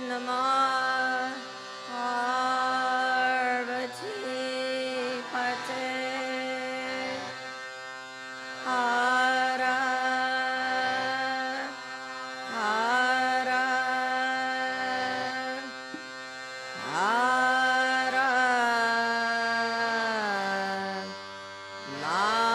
Namah Parvati Pate Hara Hara Hara Mahadev.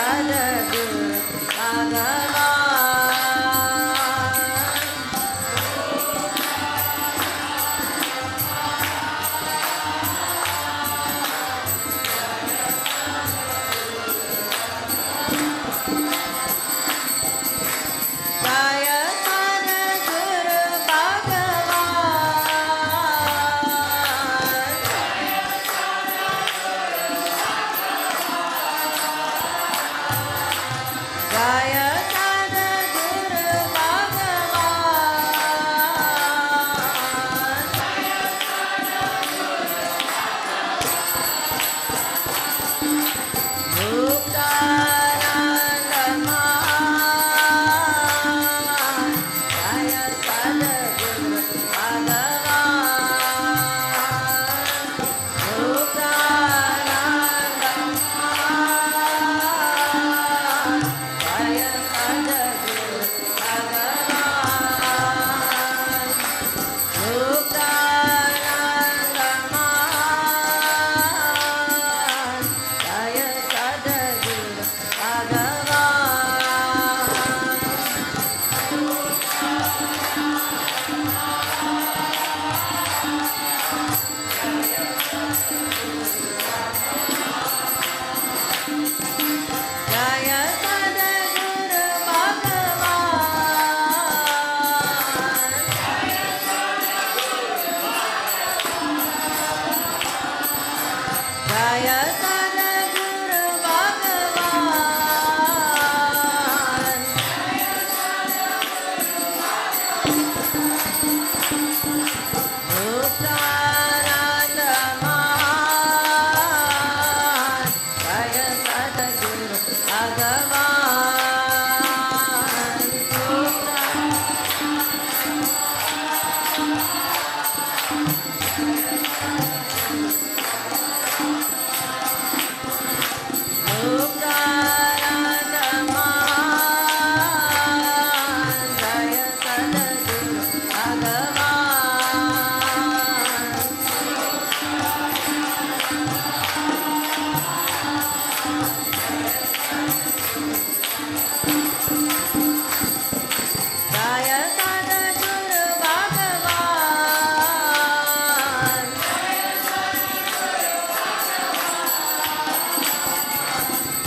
Sadguru Bhagavan. Jaya Sadguru Bhagavan. Jaya Sadguru Bhagavan. Muktananda Mahan. Jaya Sadguru Bhagavan. Muktananda Mahan. Jaya Sadguru Bhagavan. Muktananda Mahan. Jaya Sadguru Bhagavan. Jaya Sadguru Bhagavan. Jaya Sadguru Bhagavan. Muktananda Mahan. Jaya Sadguru Bhagavan. Muktananda Mahan. Jaya Sadguru Bhagavan. Jaya Sadguru Bhagavan.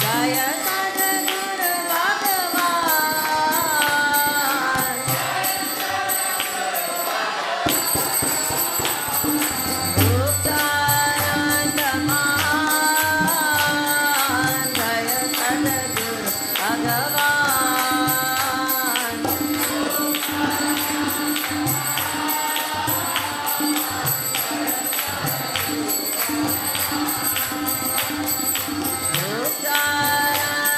Jaya Sadguru Bhagavan. Muktananda Mahan. Jaya Sadguru Bhagavan. Muktananda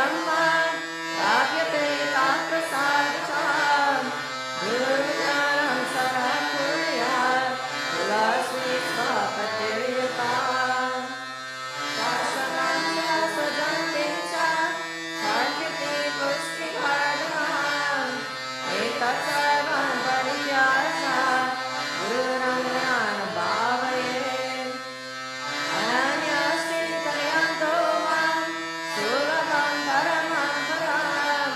Brahma Pravyate Taprasadacham Gurujnanam Sarakuyat Tulasmi Swapatiryatam Shasvanamya Sajantincha Sarkiti Pushtikardhanam Etat Pariyasa Gurunam Bhavaye Ananyasti Tayanto Mam Sulabam Paramam Param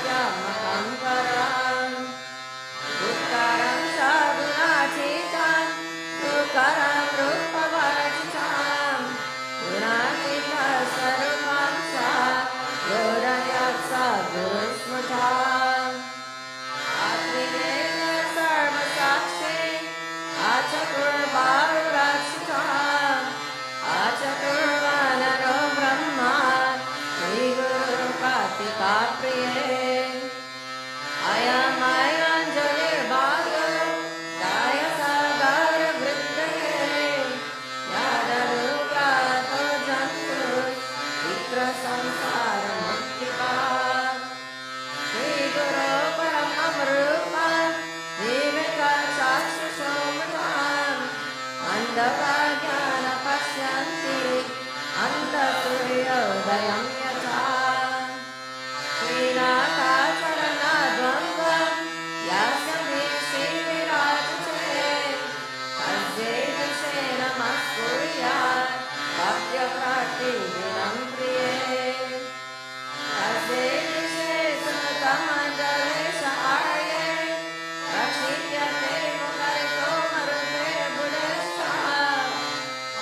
Satyamaham Param Uttaram Shagunachitam Dukaram Rupavarchitam Gunatita Sarvamsa Gurayatsa Gurusmatam Atrinena Sarvasakshi Achakur Bharurakshitam Achakur Vanaro Brahma Sri Guru Kartika Priye Ayam Ayanjalir Bhago Daya Sagar Vrittaye Yadarugato Jantus Vitra Samsara Muktika Sri Guru Paramam Rupam Viveka Chakshushomatam Andavajnana Pashyanti Andasuriyodayam Yata Srinakacharanadvangam Yasya Vishi Virajate Tajvedashe Namaskuriya Bhaktya Prati Vinam Priye Tajvedashe Sunatamanjalesha Arye Rakshityate Mukarito Marute Budesha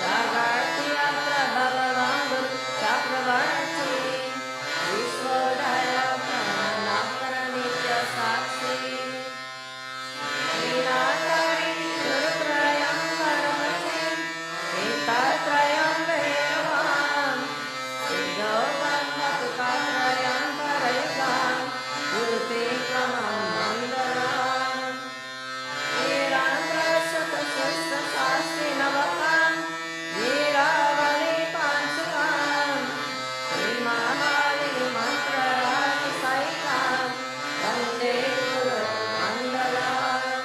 Jagarti Atra Bhagavan Guru Chakravarti Vishwadaya Pranapara Nitya Sakshi Srinatari Gurutrayam Paramachin Vitatrayam Vedavam Siddhovam Matukatrayam Parayukam Gurute Kramam Mandaram Virandra Shatasrishta Sasti Navakam Viravali Panchakam Srimamali Mantra Rani Saitam Vande Guru Mandalam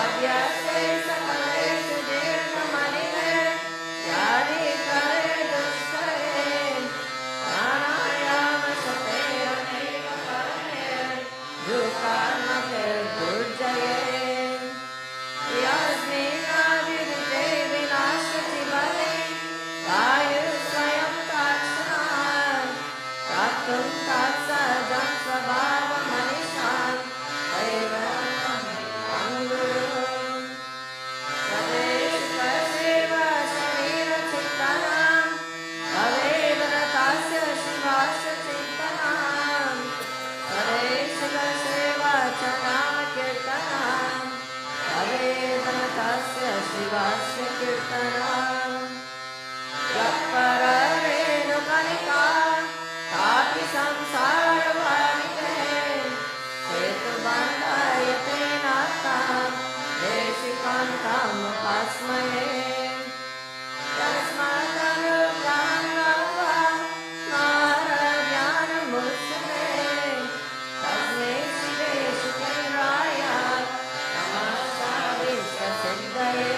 Abhyase Sakaleshu Dirgha Manine Yadi Kare Dushkare Pranayama Shapera Neva Karane Dukarmate Durjaye Yasmina Vidite Vinashati Bale Vayu Swayam Takshanam Pratum Tatsa Jam Svabhava Manishan Devanam Angurum Swadeshika Seva Sharira Chittanam Bhavevana Tasya Shivasya Chittanam Swadeshika Seva Chanama Kirtanam Bhavevana Tasya Shivasya Kirtanam Yappararenu Kanika Tapi Samsara Varite Setu Bandayate Natam Deshikantam Upasmaye Yasmatanukam Gava Maharadhyana Mussame Tasme Shive Shukiraya Namashavishya Siddhaye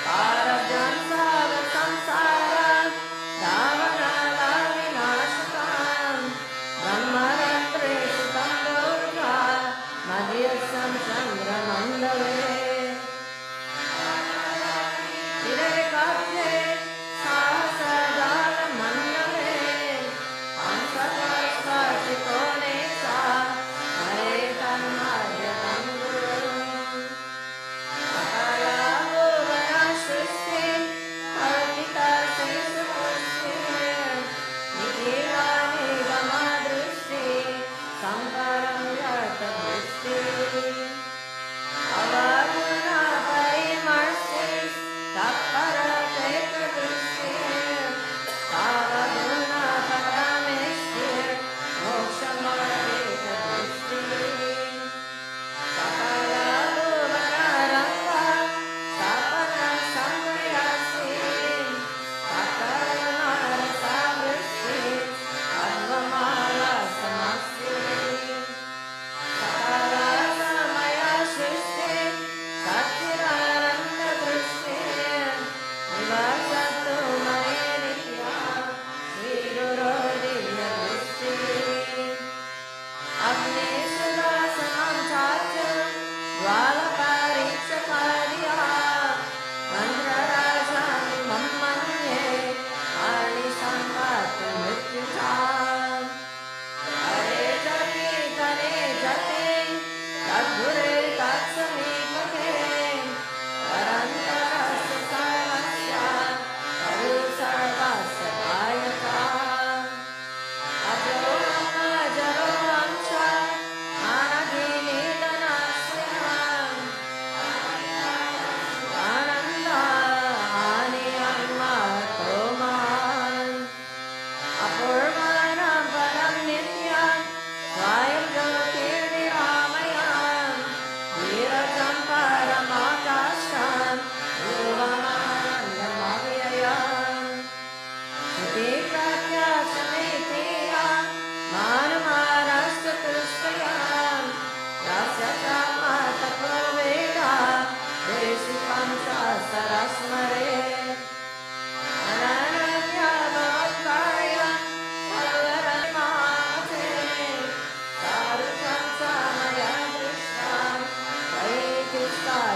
Parabhyam Savat Samsara Dhavanala Vinashakam Brahmaratre Sutam Durga Madhyasam Chandra Mandale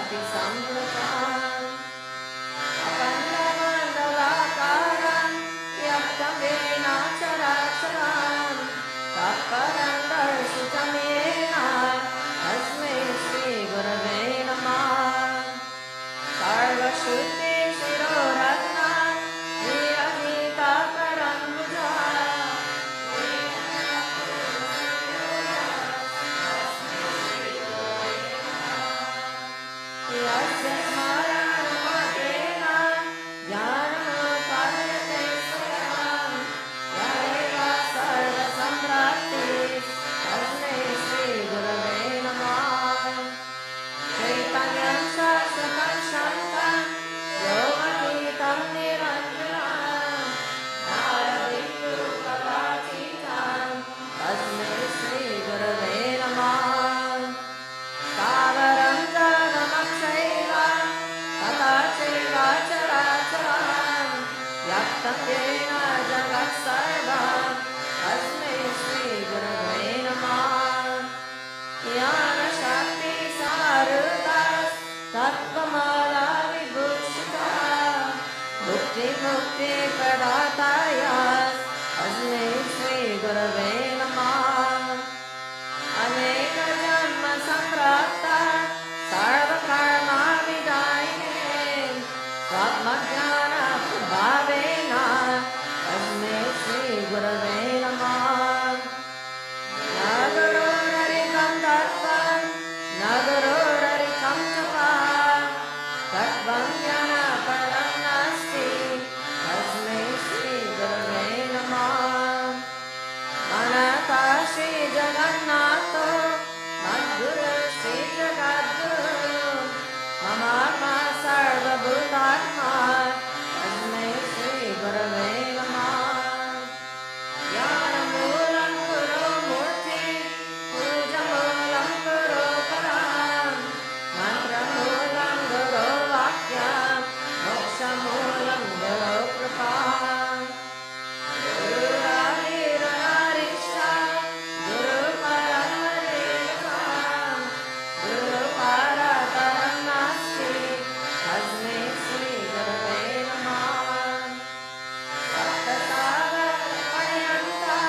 Shakti Sampratam Akandamandalakaram Yaktam Vena Characharam Taparam Darshitam Yena Tasmai Shri Gurave Namah Sarva Shuddhi Shiroratna Viradita Parambuja Yasya Smaranamagena Jnanamupadayate Swayam Yadeva Sarva Sampraptis Tasmai Shri Gurave Namah Chaitanyam Shashvatam Shantam Yogavitam Niranjanam Naravidyukalachitam Tasmai Shri Gurave Namah Kavaram Jagamakshaiva Tata Chaiva Characharam Yaktam Yena Jagat Sarvam Tasmai Shri Gurave Namah Yana Shakti Sarudas Tattvamala Vibhushita Bhukti Mukti Pradatayas Tasmai Shri Gurave Namah Aneka Janma Samprapta Sarva Karma Vidayine Swatmajnana Prabhavena Tasmai Shri Gurave Namah Nagaro Rarikam Tattvam Nagaro Rarikam Tapa Tattvam Jnana Param Nasti Tasmai Shri Gurave Namah Manata Shri Jagannatho Madhuru Shri Jagadguru Mamatma Sarva Bhutatma Tasmai Shri Gurave Namah Jnanamulam Guru Murti Pujamulam Guru Param Mantramulam Guru Vakyam Mokshamulam Guru Kripam Guru Aviranarishta Guru Paramarisham Guru Parataram Nasti Tasmai Shri Gurave Namah Saptasagar Pariyanta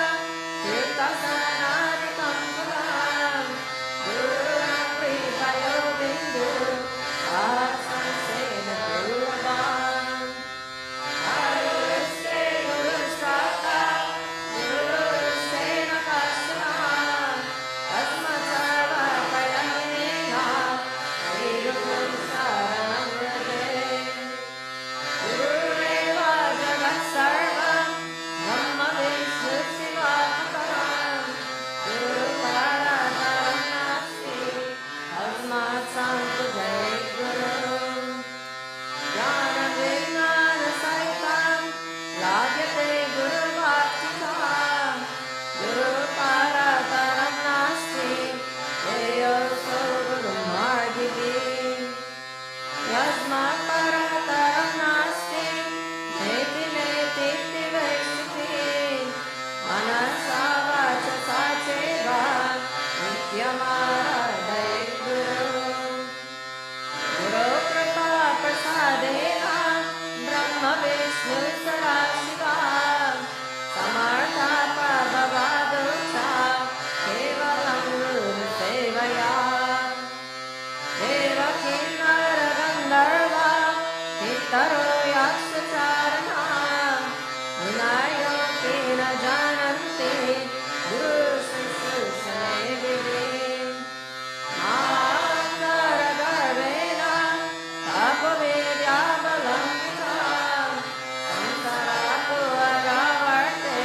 Tirthasanadikam Puram Guru Apri Payo Bindu Sahasram Sena Gurubam Aruriste Gurustrata Guruste Nakashana Tasmasarva Payamena Srirupam Saranam Vrade Gurureva Jagat Sarvam Brahma Vishnu Shivatmaram Guru Parataram Nasti Tasmat Sampujaya Guru Jnana Vijnana Sahitam Ladyate Guru Bhaktitam Guru Parataram Nasti Deyo So Guru Margiti Yasmat Parataram Nasti Neti Neti Tiveshti Manasa Vacha Sacheva Nityamaradaye Guru Guru Kripa Prasadena Brahma Vishnu Sadashiva Samartha Prabhavaducha Kevalam Guru Sevaya Devaki Naragandharva Pittaro Yakshacharana Vinayoki na Jananti Guru Shushushane Vivim Mahangara Garbena Tapavedya Balamita Samsarapu Aravarte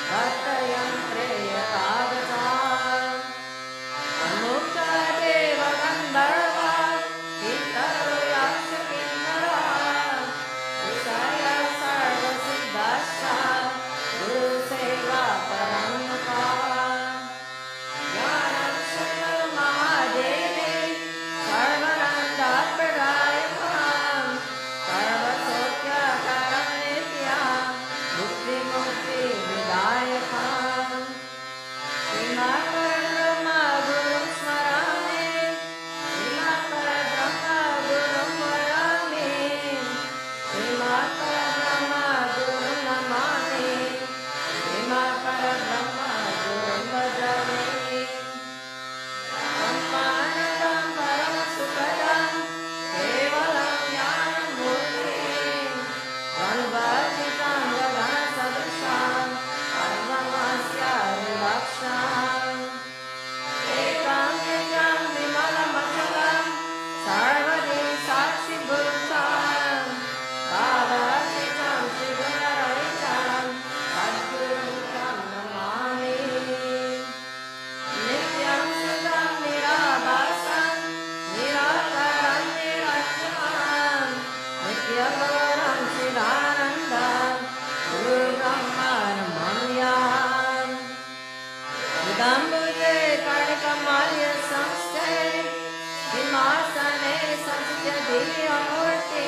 Bhattayantre Yatagata Amukta Deva Gandharva Dhyamurti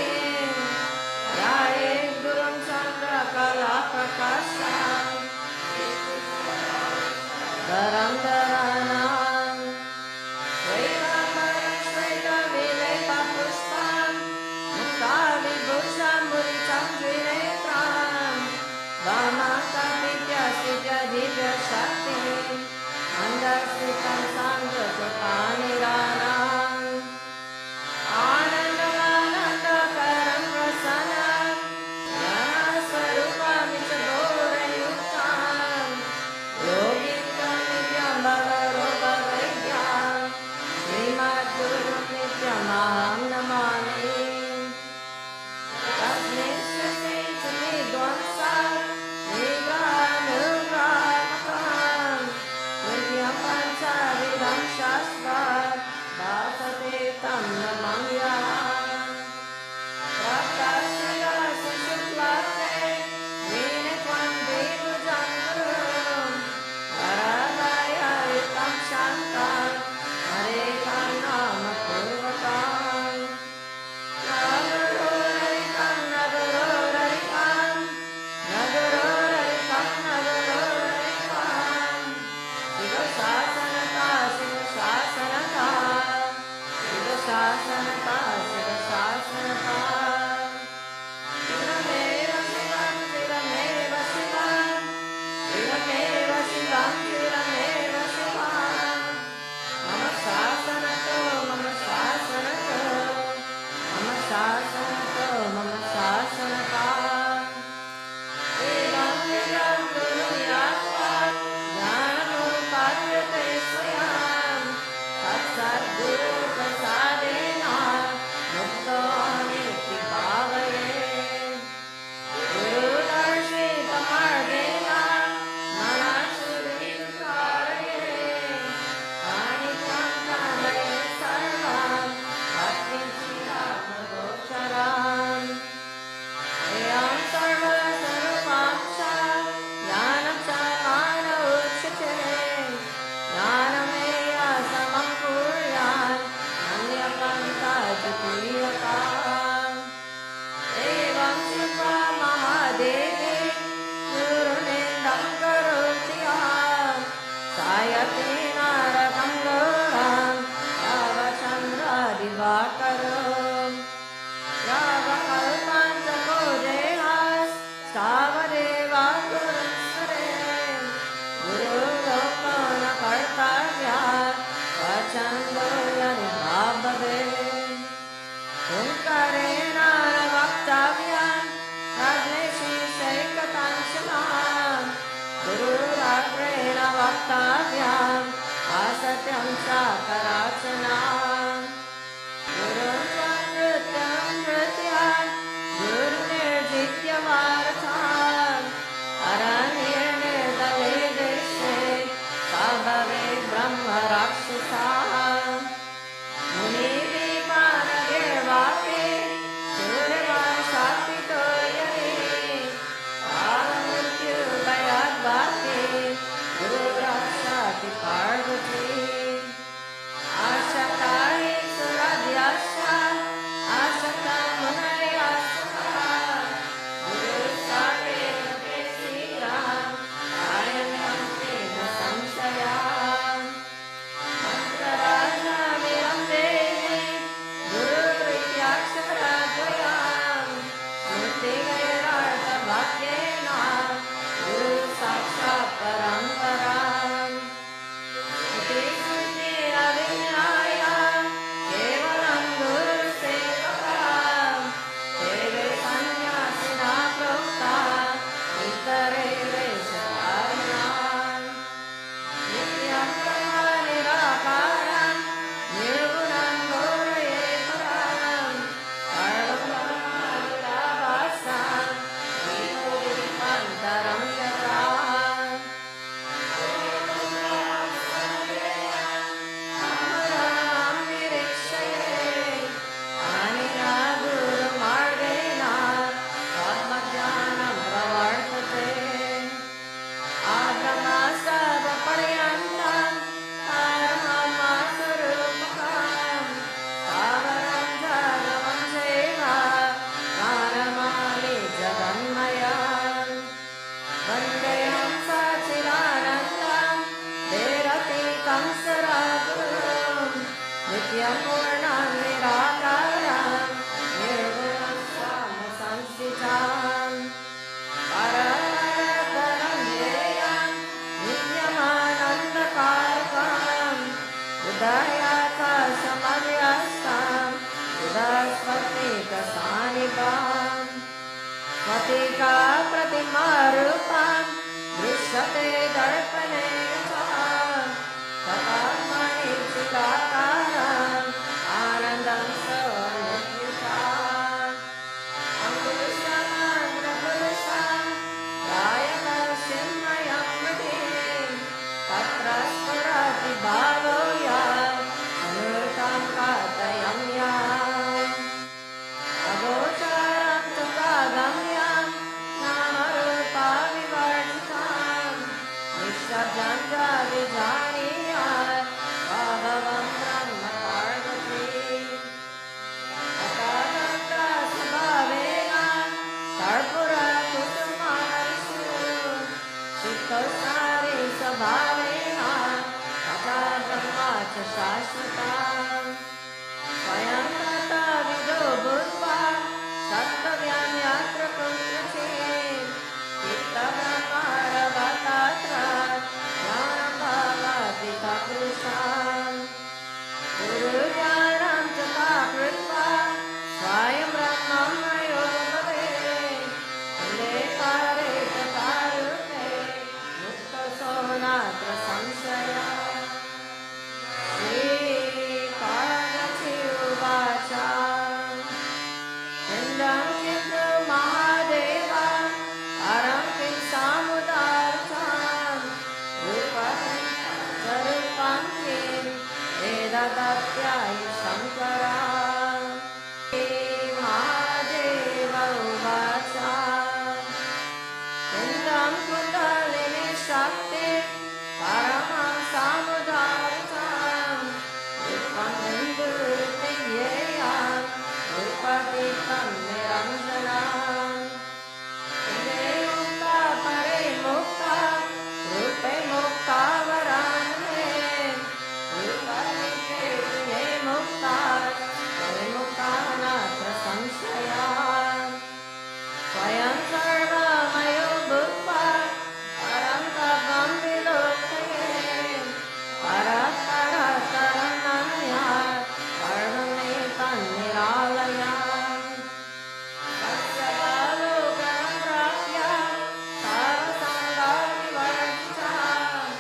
Yaye Gurum Chandra Kala Prakasham Dharam Dharanam Shrirambaram Shrita Vilepa Pushpam Mukta Vibhusham Muritam Dvinetram Vamaka Vidya Sidya Divya Shakti Andasitam Sangha Kripaniranam Anandam Prasanam Jnana Swarupam Ichaborayuktam Yogitam Nityam Bhagaroga Vaidhyam Srimad Gurum Nityam Aham Namami Tasmin Sri Sri Dwansa Nigrahanugramakam Nityam Pancha Vidam Shastra Bhasate Tam Namahyam Prakashya Sishuklate Vinitvam Vibhujangurum Varadaya Yutam Shantam Hare Karnama Purvakam Nagurorarikam Nagurorarikam Nagurorarikam Nagurorarikam Shiva Shasanata Shiva Shasanata Shiva Shasanata Shiva Shasanata Shirameva Shivam Shirameva Shivam Shirameva Shivam Shirameva Shivam Mama Shasanato Mama Shasanato Mama Shasanato Mama Shasanata Evam Vidam Guru Yatva Jnanamupadyate Swayam Tatsat Guru Prasadena Mukto Niti Bhavaye Guru Darshita Margena Manasurim Karaye Anityam Kanaye Sarvam Bhakti Siddhama Gocharam Eyam Sarva Sarupam Cha Jnanam Cha Mana Uchate Jnanameya Samam Kuryan Anyapanta Jatiyakam Evam Shiva Mahadevi Gurunindam Karutiyam Sayate Narakam Gauram Yava Chandra Divakaram Yava Kalpanta Kodehas Stavadeva Gurum Sare Guru Lokana Kartavya Vachando Yani Bhavave Kunkarena Vaktavyan Ragneshi Shaikatanchalam Guru Ragrena Vaktavyan Asatyam Sakarachanam Guru Nrityam Nrityam Guru Nirjitya Varatham Aranyir Nirdale Deshe Sabhave Brahma Rakshasam Muni Vipana Girvati Suryavanshapito Yari Alamurtyu Bayadvati Guru Rakshati Parvati Ashakara निभां स्वतिका प्रतिमारूपां दृश्यते दर्पणे यथा तदात्मनि चिदाकारम् आनन्दं सौम्ययुताम् अङ्कुशमग्रपुरुषं गायकचिन्मयं मतिं तत्र स्फुरति भावो यत् अनृतं कथयं यत् अगोचरं च प्रागम्यं नामरूपाविवर्जितं निःशब्दं च विजानीयात् स्वभावं ब्रह्म पार्वती स्वभावेन कर्पूरकुसुमादिषु सिद्धोस्तारे स्वभावेन तथा ब्रह्मा च शाश्वतम् स्वयं तथाविदो भूत्वा सत्तव्यं यत्र कुत्रचित् चित्तब्रह्मारवतत्र ज्ञानं भवति तत्पुरुषाम् गुरुज्ञानं च ता कृत्वा स्वयं ब्रह्ममयो भवेत् अन्धकारे तथा रूपे मुक्तो नात्र संशयः श्रीपार्वती उवाच चन्द्रं किन्तु महादेव परं किं सामुदारतां रूपं स्वरूपं किं वेददत्यायि शङ्करा महादेव उवाच चन्द्रं कुण्डलिनी शक्ति परमं सामुदारतां रूपं बिन्दुर्तिज्ञेयं रूपदीपं निरञ्जनम् इदे मुक्ता परे मुक्ता रूपे मुक्ता वरानने रूपदीपे प्रिये मुक्ता परे मुक्ता नात्र संशयः स्वयं सर्वमयो भूत्वा परं तपं विलोकये परतरतरनन्यात् सर्वमेतं निरालयम् तस्य बालोकनं प्राप्य सर्वसङ्गविवर्जितम्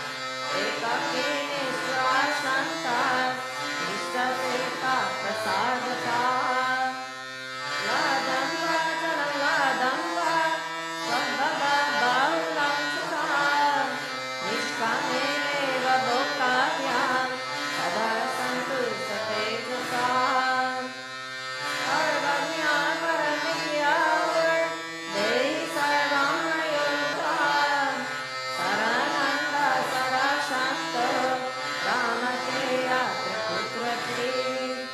एकाकिनीश्वरा शान्ता निष्ठते प्रसादतः लादं वा जलं लादं वा स्वभावबाहुलं च निष्कामेनैव भोक्तव्यं तदा सन्तुष्टते च सा सर्वज्ञा परमेश्वर देहि सर्वं मयोक्तं सदानन्द सदा शान्तो रामते यत्र कुत्रचित्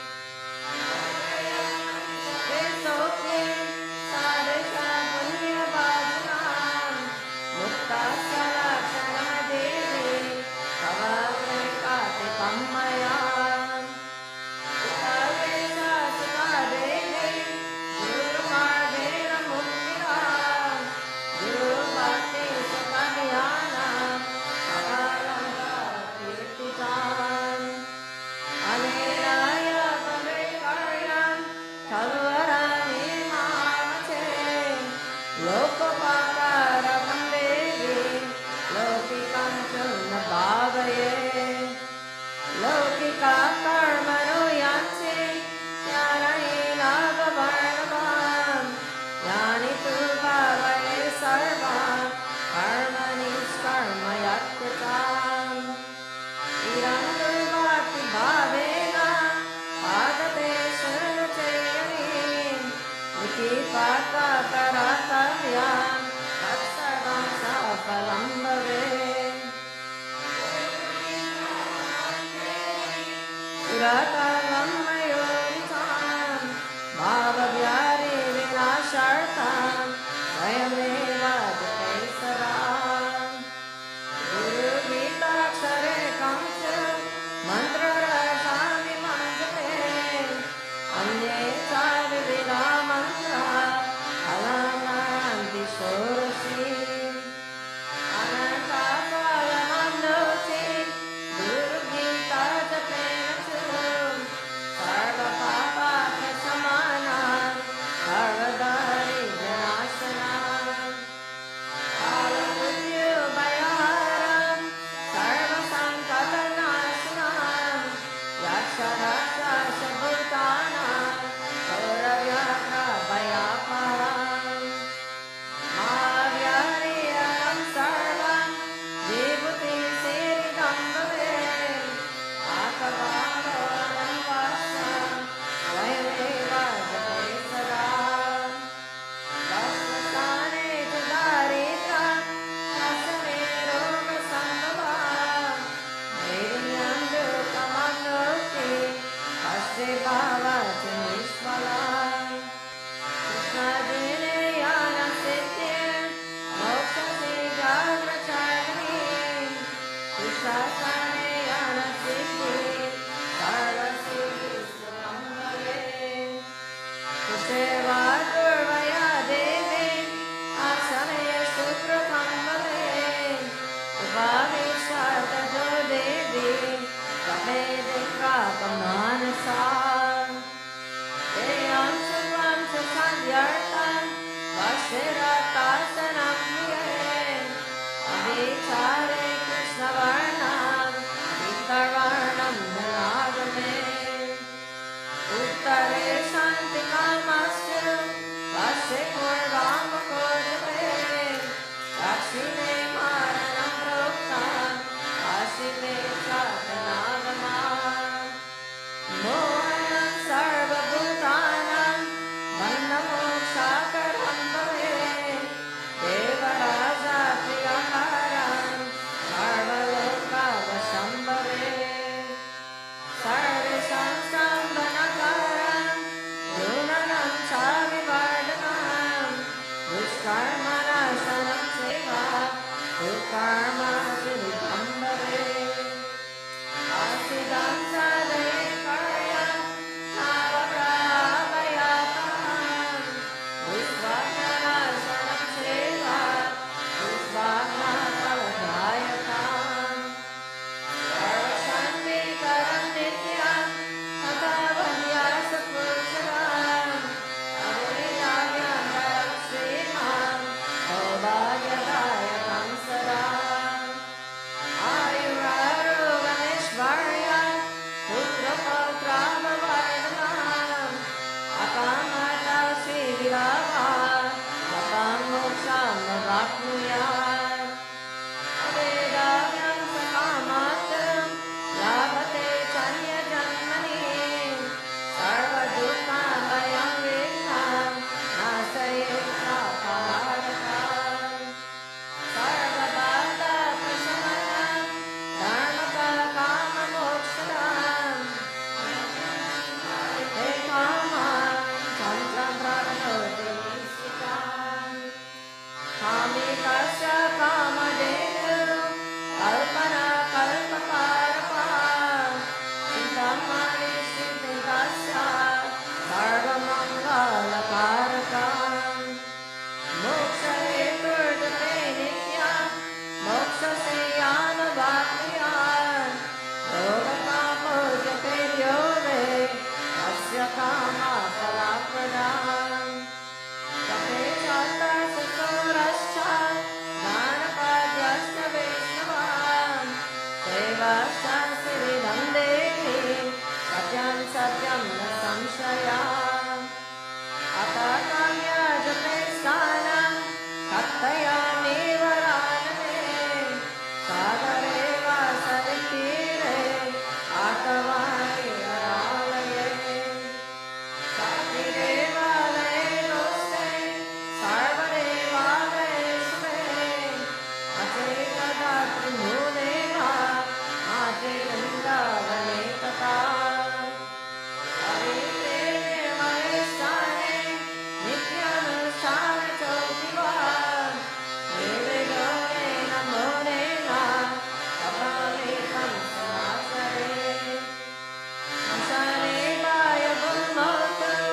लौकिका कर्मणो यान्ति ज्ञानेनाववर्णवान् ज्ञानी तु भावये सर्वान् कर्मणि कर्म यत्कृताम् इदं तु भक्तिभावेन पादते शरणचयनीम् इति पाता कर्तव्यं तत्सर्वं सफलं भवेत् पुरातनं मयोनितां भावव्याधि विनाशार्थं स्वयमेव जपे सदा गुरुगीताक्षरे कंस मन्त्ररसामिमं जपे अन्ये च विविधा मन्त्रा फलानान्ति षोडशी अनन्ताफलमं नोति गुरुगीता जपेन च Shiva Devi Asanesu Prakamale Upavishatajo Devi Kapedika Pamanasa Deyam Suvam Sasandyartam Vashiratasanam Priye Avichare Krishna Varnam Vitarvarnam Dhanagame Uttare Shanti Kamastu Vashe Kurvama Kojave Dakshine Maranam Rokta Ashime Chatanagama Mohanam Sarva Bhutanam Vandamokshakaram Bhave Devaraja Priyaharam Sarvaloka Vasambhave Sarvesham Sambhanakaram Gunanam Savivardhanam Dushkarmanasanam Seva Dukarma Siddhambhave Asidam Sadaye Karyam Navagrahabayataham Dushvagnanasanam Seva Dushvagnapaladhayatam Sarvashanti-karam nityam Athavanyasa purushadam Adhuridavyam daram srimam Saubhagyadayakam sadam Ayurarogameshvaryam Putrapautramavardhanam Akamata Sivirava Lapam moksham navapnuyat Avedavyam sakamatam Labhate chanya janmani Sarva dukkam vayam vikhnam Nasayet saparadakam Sarva bhata prashanam Dharmaka kama mokshadam Ate kamam chantam pranoti nisikam Kamikasya kamadenu Kalpana kalpakarapa Sintamani siddhikasya Sarvamangalaparakam Moksha heturjate nityam Moksha seyanavakriyan Yogakamo jate yove Asya kama falapradam Kape chata sasorascha Jnanapadyascha Vaishnavam Sevascha Siridham Devi Satyam Satyam Na Samshayam Atakamya Jape Sanam Kattaya Nivaraname Sagareva Saritire Atavani Aralaye Sakirevalaye Noste Sarvarevalaye Achetadati Muneva Achetandavane Tata Ariteve Mahestane Nityanustana Chokiva Nivedone Namonena Kapamekam Samachare Samsane Vaya Bhumautam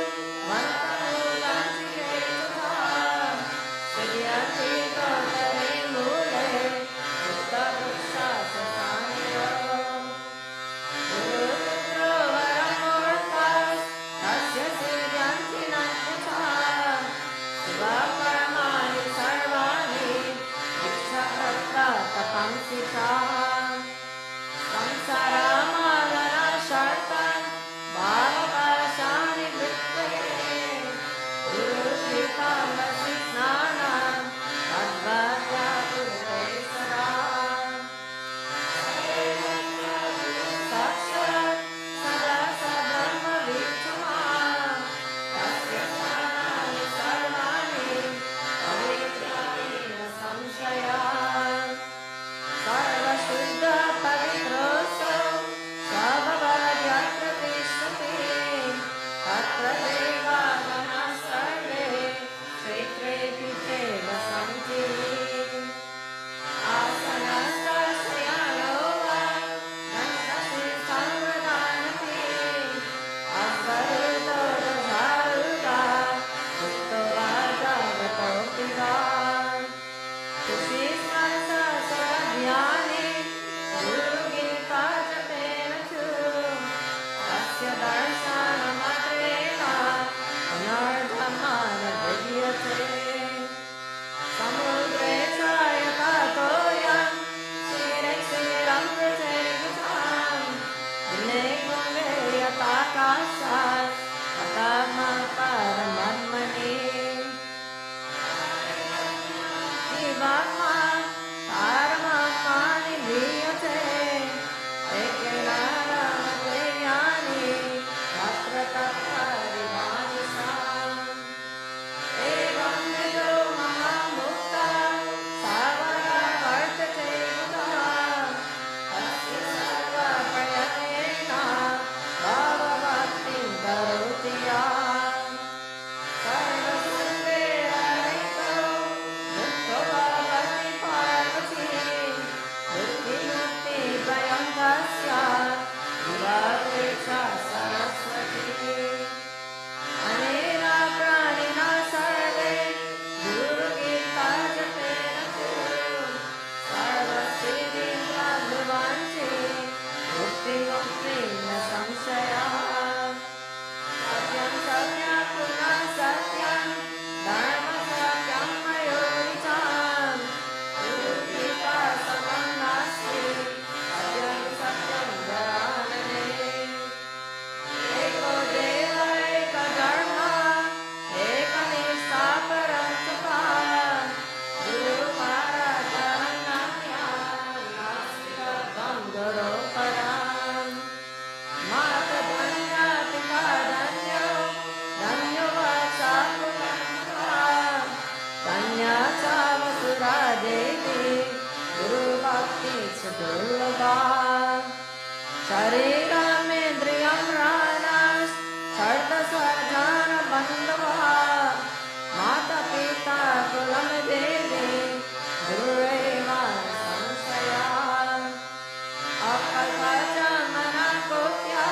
दुर्लभा शरीरमेन्द्रियं रानास् सर्वस्वजन बन्धवा माता पिता कुलं देवी गुरुरेव संशया अकल्पचमनकोट्या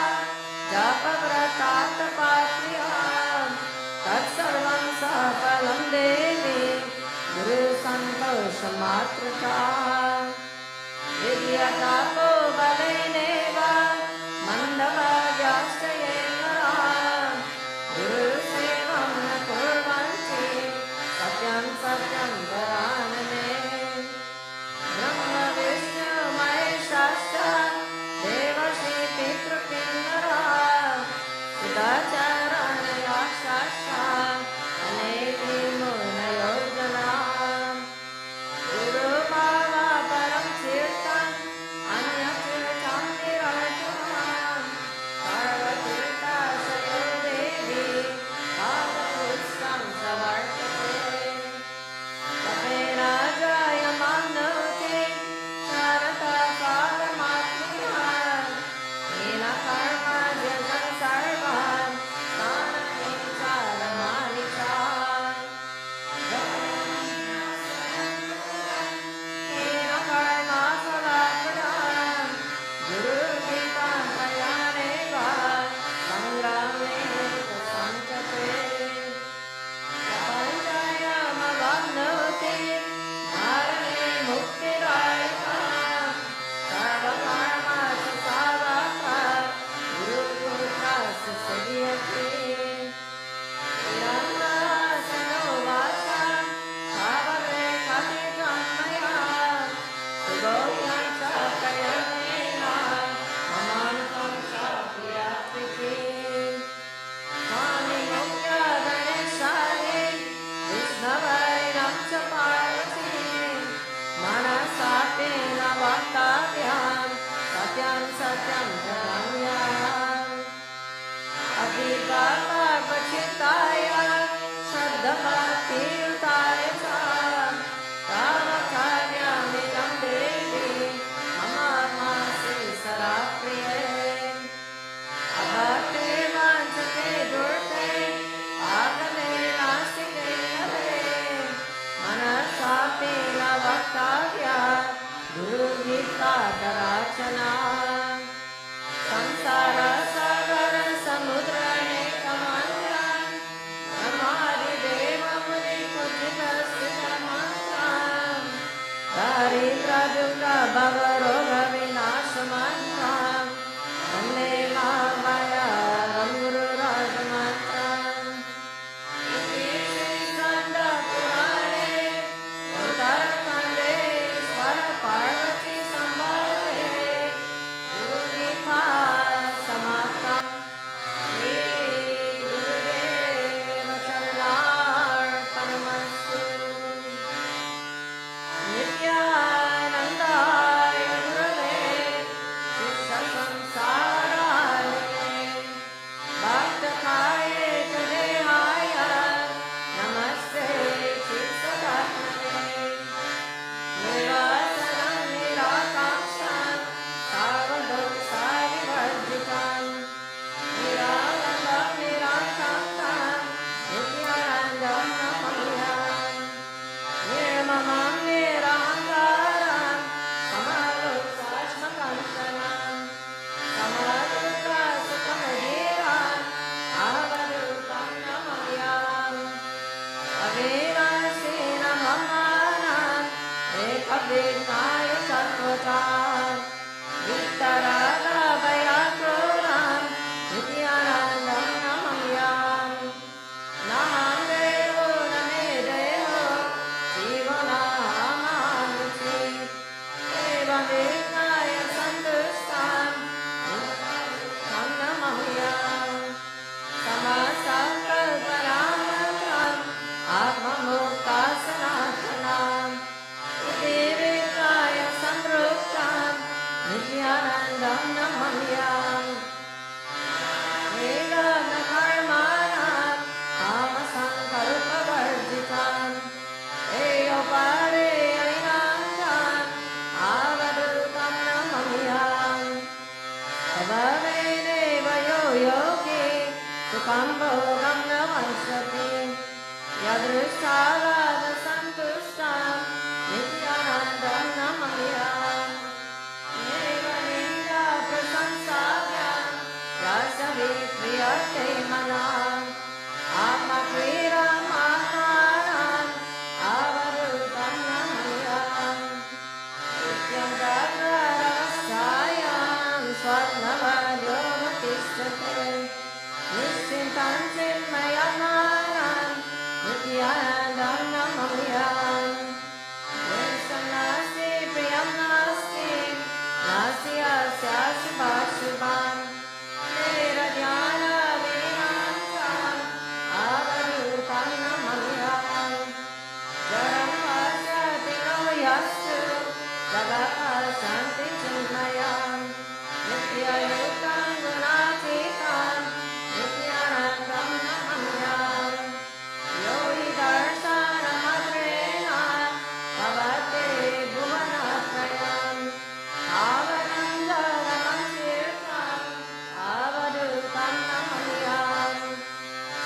जपव्रतातपात्र्या तत्सर्वं सफलं देवी गुरुसन्तोषमात्रता विद्यातापो बलेनेव मन्दभाग्याश्रये नराः गुरुसेवं न कुर्वन्ति सत्यं सत्यं वरानने ब्रह्म विष्णु महेशाश्च देवर्षि पितृकिन्नराः सुधाचरणयाक्षाश्च अनेके मुनयो जनाः गुरुभावा परं तीर्थम् अन्यतीर्थं निरर्जुनं सर्वतीर्थाश्रयो देवी पादपुष्पं समर्पते तपेन जयमाप्नोति चरतकालमात्मनः येन कर्म व्यजन सर्वं स्नानमे चारमाणि च येन कर्मफलप्रदं गुरुगीतं प्रयाणेव सङ्ग्रामे सञ्चते प्रपञ्चयमवाप्नोति धारणे मुक्तिदायका सर्वकर्मसु साधकः गुरुपुत्रस्य सेव्यते हिरण्यवासनो वाचा भावरे कथितं मया सुगोप्यं च प्रयत्नेन ममान्तं च प्रियाप्तिः स्वामी मुख्य गणेशाय विष्णवैनं च पार्वती मनसापेन वक्तव्यं सत्यं सत्यं जगम्यम् अभिगतपचिताय श्रद्धभक्तियुताय च कामकार्यमिदं देवी ममात्मासि सदा प्रिये अभक्ते वाञ्छते दुर्ते आगमे नास्तिके नरे मनसापि न वक्तव्या गुरुगीतादराचना संसारसागरसमुद्रनेकमन्त्रं ब्रह्मादिदेवमुनिपूजितस्थितमन्त्रं दारिद्र्यदुःखभवरोगविनाशमन्त्रं वन्दे मामयं गुरुराजमन्त्रम् इति श्रीस्कन्दपुराणे उत्तरखण्डे ईश्वरपार्वतीसंवादे गुरुगीता समाप्ता श्रीगुरुदेव चरणार्पणमस्तु नित्यानन्दाय गुरवे विश्वसंसाराय भक्तकाय च देहाय नमस्ते चित्सदात्मने निरासनं निराकाङ्क्षं सर्वदोषाविवर्जितं निरालम्बं निराकाङ्क्षं नित्यानन्दं नमाम्यहम् निर्ममं निरहङ्कारं समलोष्टाश्मकंसनं समदुःखसुखमधीरम् अहवरूपं नमाम्यहम् अविनाशिनं ममानं एकविघ्नाय चत्वतां वितरागभयक्रोधं नित्यानन्दं नमाम्यहम् नाहं देवो न मे देहो जीवो नाहमानुषी एवमेकाय सन्तुष्टां तं नमाम्यहम् समसङ्कल्पनामत्रम् आत्ममुक्ता सनातनम् इति विज्ञाय संतृप्तं नित्यानन्दं Satsang Nityanandam Namamyam Nevaninda Prasamsavyam Rasavi Priyate Manam Amapriram Amaram Avarutam Namamyam Nityam Dharmaravastayam Swarnavadyomatistate Nishintam Chinmayamanam Nityanandam Namamyam Yesham Nasti Priyam Nasti Nasti Asya Shubha Shubham Niradyana Vinantam Avarutam Namamyam Jaram Vasati No Yasu Jagat Santi Chinmayam Nitya Yukam Gunatitam Nityanandam Namamyam Yogi Darshana Madrena Bhavate Bhuvanatrayam Avanandaram Tirtham Avadutam Namamyam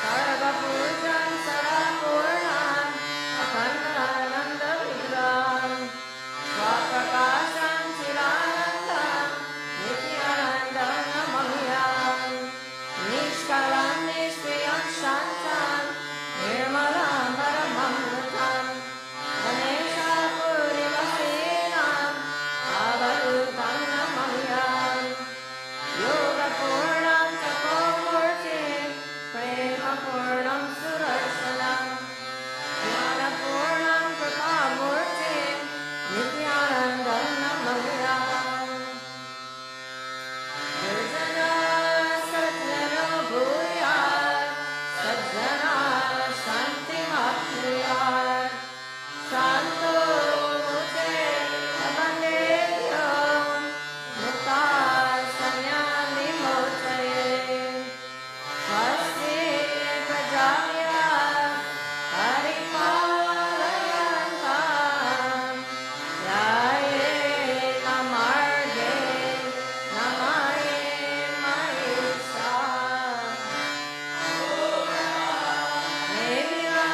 Sarva Pujam Sarapurnam Akhandananda Vigraham Svaprakasham Chiranandam Nityanandam Namamyam Nishkalam Nishpriyam Shantam Nirmalam Paramamritam Ganesha Purivasinam Avarutam Namamyam Yoga Purnam Tapomurtim Prema Purnam Sudarshanam Jnana Purnam Kripamurtim Nityanandam Namamyam Nirjana Satjana Bhuyat Sajjana Shanti Matriyat Shanto Mute Abandeyam Mukta Sanyami Mochaye Swasti Prajaya Paripalayantam Yaye Namarge Namaye Mahisha Nevira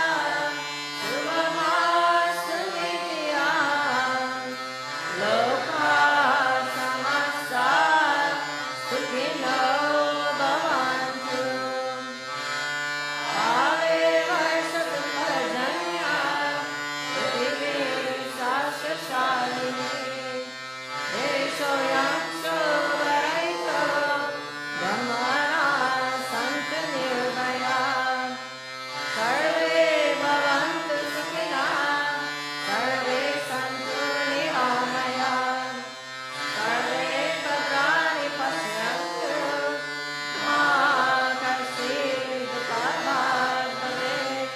Subhamastu Nityam Loka Samasta Sukhino Bhavantu Ave Varshatu Parjanya Prithvi Sashashalini Desho Yaksho Varaito Brahmana Santu Nirbhaya Sarve Bhavantu Sukhina Sarve Santu Niramaya Sarve Bhadrani Pashyantu Ma Kasyid Dukkhabhag Bhavet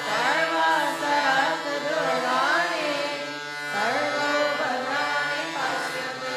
Sarva Sarat Durgani Sarvo Bhadrani Pashyatu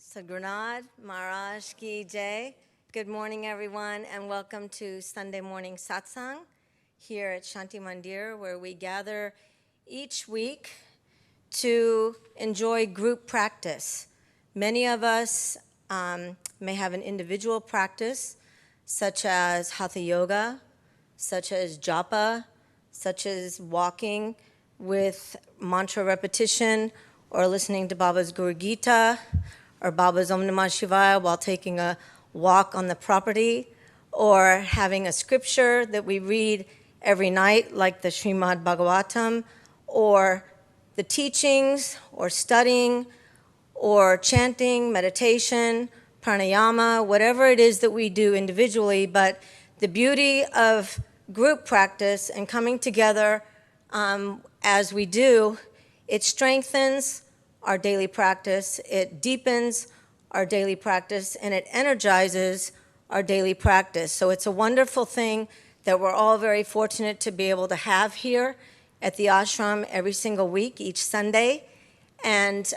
Sadhgurunad Maharaj Ki Jai. Good morning, everyone, and welcome to Sunday morning Satsang here at Shanti Mandir, where we gather each week to enjoy group practice. Many of us may have an individual practice, such as Hatha Yoga, such as japa, such as walking with mantra repetition, or listening to Baba's Guru Gita, or Baba's Om Namah Shivaya while taking a walk on the property, or having a scripture that we read every night, like the Srimad Bhagavatam, or the teachings, or studying, or chanting, meditation, pranayama, whatever it is that we do individually. But the beauty of group practice and coming together as we do, it strengthens our daily practice, it deepens our daily practice, and it energizes our daily practice. So it's a wonderful thing that we're all very fortunate to be able to have here at the ashram every single week, each Sunday. And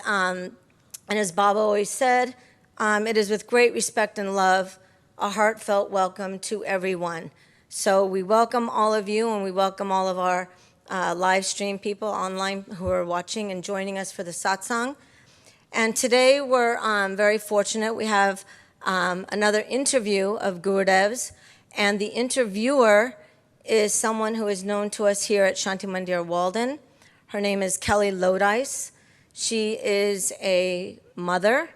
as Baba always said, it is with great respect and love, a heartfelt welcome to everyone. So we welcome all of you, and we welcome all of our live stream people online who are watching and joining us for the satsang. And today we're very fortunate. We have another interview of Gurudev's, and the interviewer is someone who is known to us here at Shanti Mandir Walden. Her name is Kelly Lodice. She is a mother,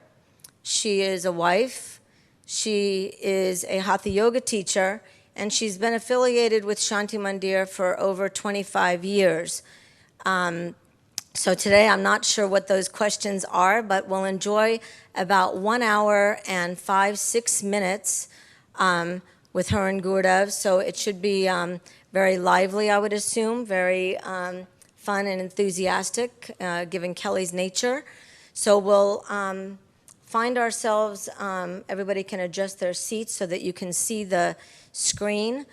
she is a wife, she is a Hatha Yoga teacher, and she's been affiliated with Shanti Mandir for over 25 years. So today I'm not sure what those questions are, but we'll enjoy about 1 hour and 5-6 minutes with her and Gurudev. So it should be very lively, I would assume, very fun and enthusiastic, given Kelly's nature. So we'll find ourselves, everybody can adjust their seats so that you can see the screen.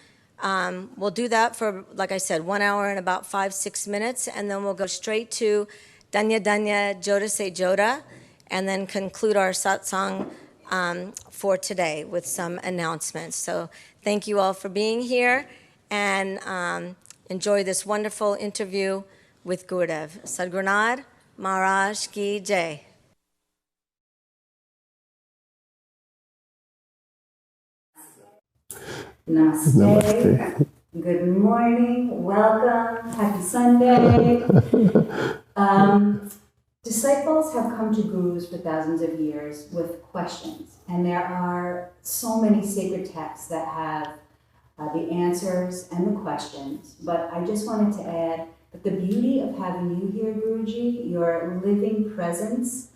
We'll do that for, like I said, 1 hour and about 5-6 minutes, and then we'll go straight to Danya Danya Joda Se Joda, and then conclude our satsang for today with some announcements. So thank you all for being here, and enjoy this wonderful interview with Gurudev. Sadhgurunad Maharaj Ki Jai. Namaste. Namaste. Good morning. Welcome. Happy Sunday. Disciples have come to gurus for thousands of years with questions, and there are so many sacred texts that have the answers and the questions. But I just wanted to add that the beauty of having you here, Guruji, your living presence,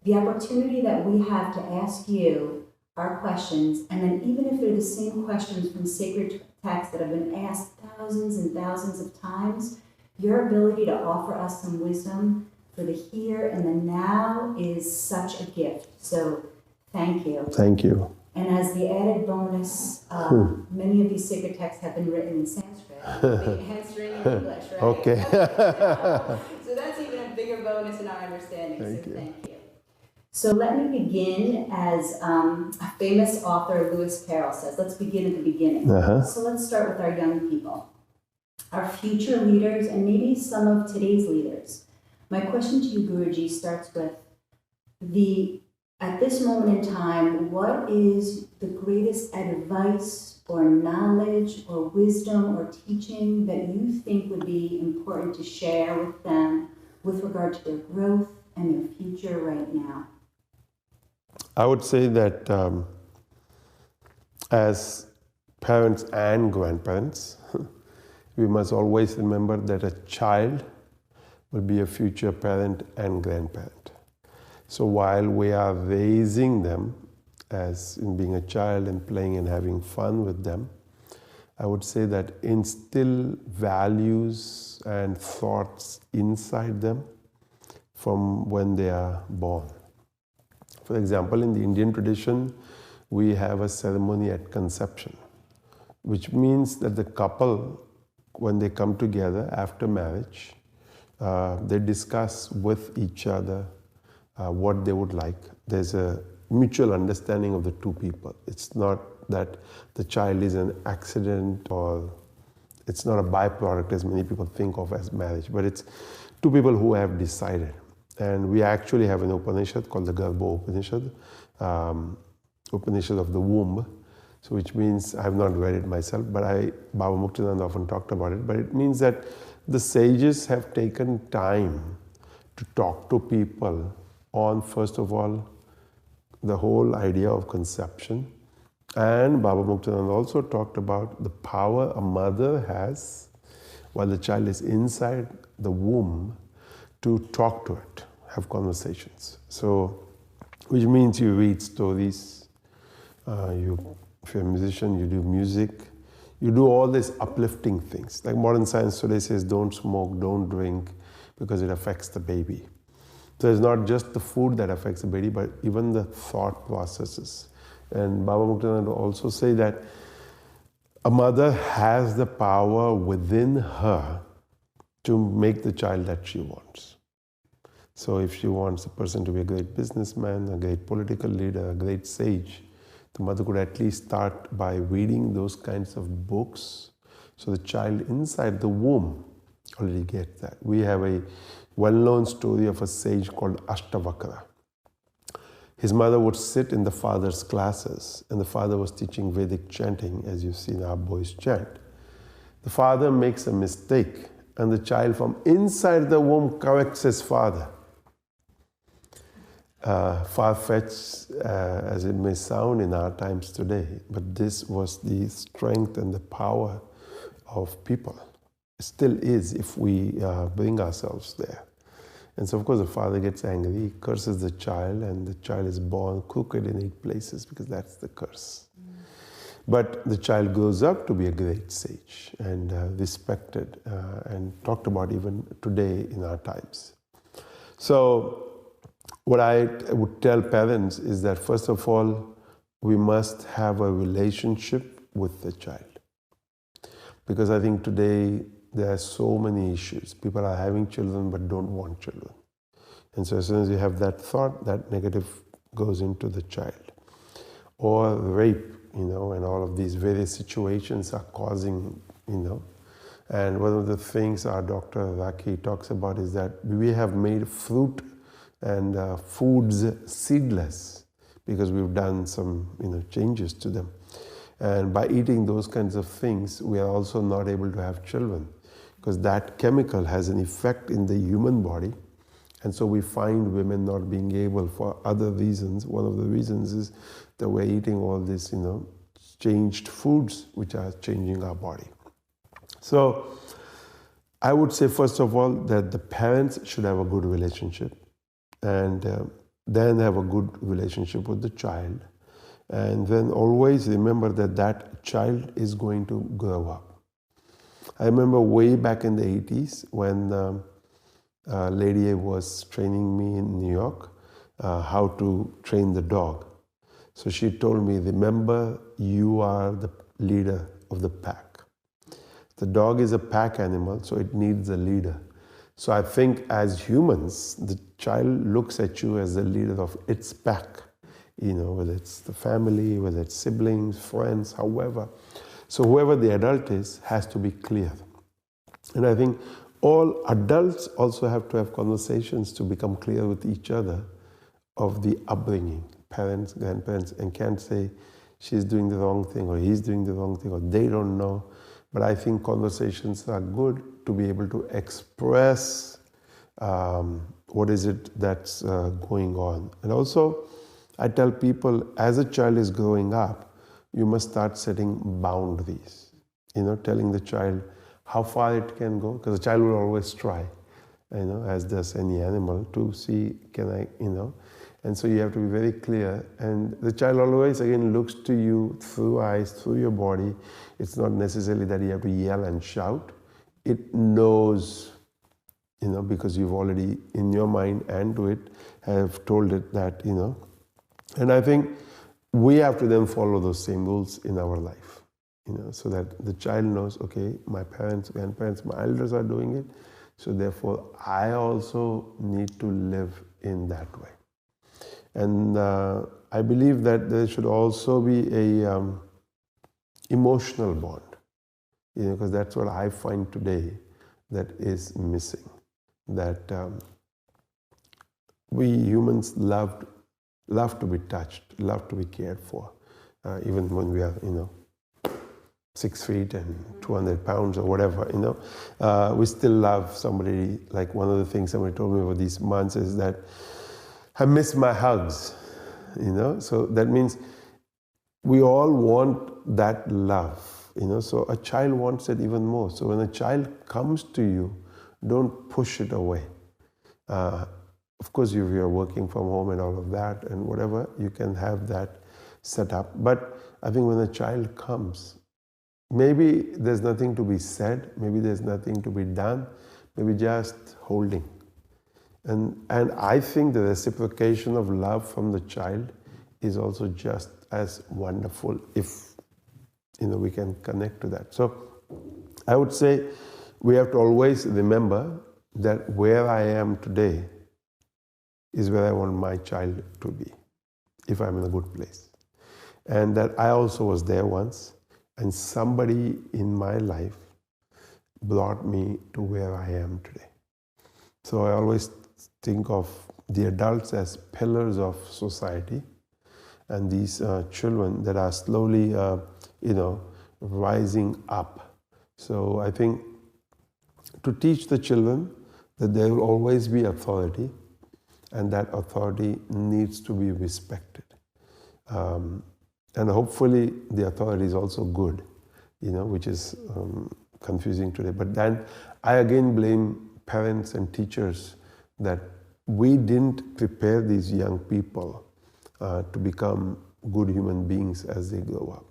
the opportunity that we have to ask you our questions, and then even if they're the same questions from sacred texts that have been asked thousands and thousands of times, your ability to offer us some wisdom for the here and the now is such a gift. So thank you. Thank you. And as the added bonus, many of these sacred texts have been written in Sanskrit, answering in English, right? Okay. So that's even a bigger bonus in our understanding. Thank you. So let me begin as a famous author, Lewis Carroll, says. Let's begin at the beginning. So let's start with our young people, our future leaders, and maybe some of today's leaders. My question to you, Guruji, starts with at this moment in time, what is the greatest advice or knowledge or wisdom or teaching that you think would be important to share with them with regard to their growth and their future right now? I would say that as parents and grandparents, we must always remember that a child will be a future parent and grandparent. So while we are raising them as in being a child and playing and having fun with them, I would say that instill values and thoughts inside them from when they are born. For example, in the Indian tradition, we have a ceremony at conception, which means that the couple, when they come together after marriage, they discuss with each other what they would like, there's a mutual understanding of the two people. It's not that the child is an accident, or it's not a byproduct as many people think of as marriage, but it's two people who have decided. And we actually have an Upanishad called the Garbho Upanishad, Upanishad of the womb, so which means, I have not read it myself, but Baba Muktanand often talked about it, but it means that the sages have taken time to talk to people on, first of all, the whole idea of conception. And Baba Muktanand also talked about the power a mother has while the child is inside the womb to talk to it, have conversations. So, which means you read stories, if you're a musician, you do music, you do all these uplifting things. Like modern science today says, don't smoke, don't drink, because it affects the baby. So it's not just the food that affects the baby, but even the thought processes. And Baba Muktanand also say that a mother has the power within her to make the child that she wants. So if she wants a person to be a great businessman, a great political leader, a great sage, the mother could at least start by reading those kinds of books, so the child inside the womb already gets that. We have a well-known story of a sage called Ashtavakra. His mother would sit in the father's classes, and the father was teaching Vedic chanting, as you see in our boys chant. The father makes a mistake, and the child from inside the womb corrects his father. Far-fetched as it may sound in our times today, but this was the strength and the power of people. It still is if we bring ourselves there. And so of course the father gets angry, he curses the child, and the child is born crooked in 8 places, because that's the curse. But the child grows up to be a great sage and respected and talked about even today in our times. So what I would tell parents is that, first of all, we must have a relationship with the child. Because I think today there are so many issues. People are having children but don't want children. And so as soon as you have that thought, that negative goes into the child. Or rape, and all of these various situations are causing, And one of the things our Dr. Raki talks about is that we have made fruit and foods seedless because we've done some changes to them. And by eating those kinds of things, we are also not able to have children, because that chemical has an effect in the human body. And so we find women not being able for other reasons. One of the reasons is that we're eating all this, changed foods which are changing our body. So I would say, first of all, that the parents should have a good relationship, and then have a good relationship with the child. And then always remember that that child is going to grow up. I remember way back in the 80s when a lady was training me in New York how to train the dog. So she told me, remember, you are the leader of the pack. The dog is a pack animal, so it needs a leader. So I think as humans, the child looks at you as the leader of its pack, whether it's the family, whether it's siblings, friends, however. So whoever the adult is has to be clear. And I think all adults also have to have conversations to become clear with each other of the upbringing, parents, grandparents, and can't say she's doing the wrong thing or he's doing the wrong thing or they don't know. But I think conversations are good to be able to express what is it that's going on. And also, I tell people, as a child is growing up, you must start setting boundaries. Telling the child how far it can go, because the child will always try, as does any animal, to see, can I, And so you have to be very clear. And the child always, again, looks to you through eyes, through your body. It's not necessarily that you have to yell and shout. It knows, because you've already, in your mind and to it, have told it that, And I think we have to then follow those same rules in our life, so that the child knows, okay, my parents, grandparents, my elders are doing it. So therefore, I also need to live in that way. And I believe that there should also be a emotional bond, because that's what I find today that is missing. That we humans love to be touched, love to be cared for, even when we are, 6 feet and 200 pounds or whatever, we still love somebody. Like one of the things somebody told me over these months is that I miss my hugs, So that means we all want that love, So a child wants it even more. So when a child comes to you, don't push it away. Of course, if you're working from home and all of that and whatever, you can have that set up. But I think when a child comes, maybe there's nothing to be said, maybe there's nothing to be done, maybe just holding. And I think the reciprocation of love from the child is also just as wonderful if we can connect to that. So I would say we have to always remember that where I am today is where I want my child to be, if I'm in a good place. And that I also was there once, and somebody in my life brought me to where I am today. So I always think of the adults as pillars of society, and these children that are slowly, rising up. So I think to teach the children that there will always be authority, and that authority needs to be respected. And hopefully the authority is also good, which is confusing today. But then I again blame parents and teachers that we didn't prepare these young people to become good human beings as they grow up.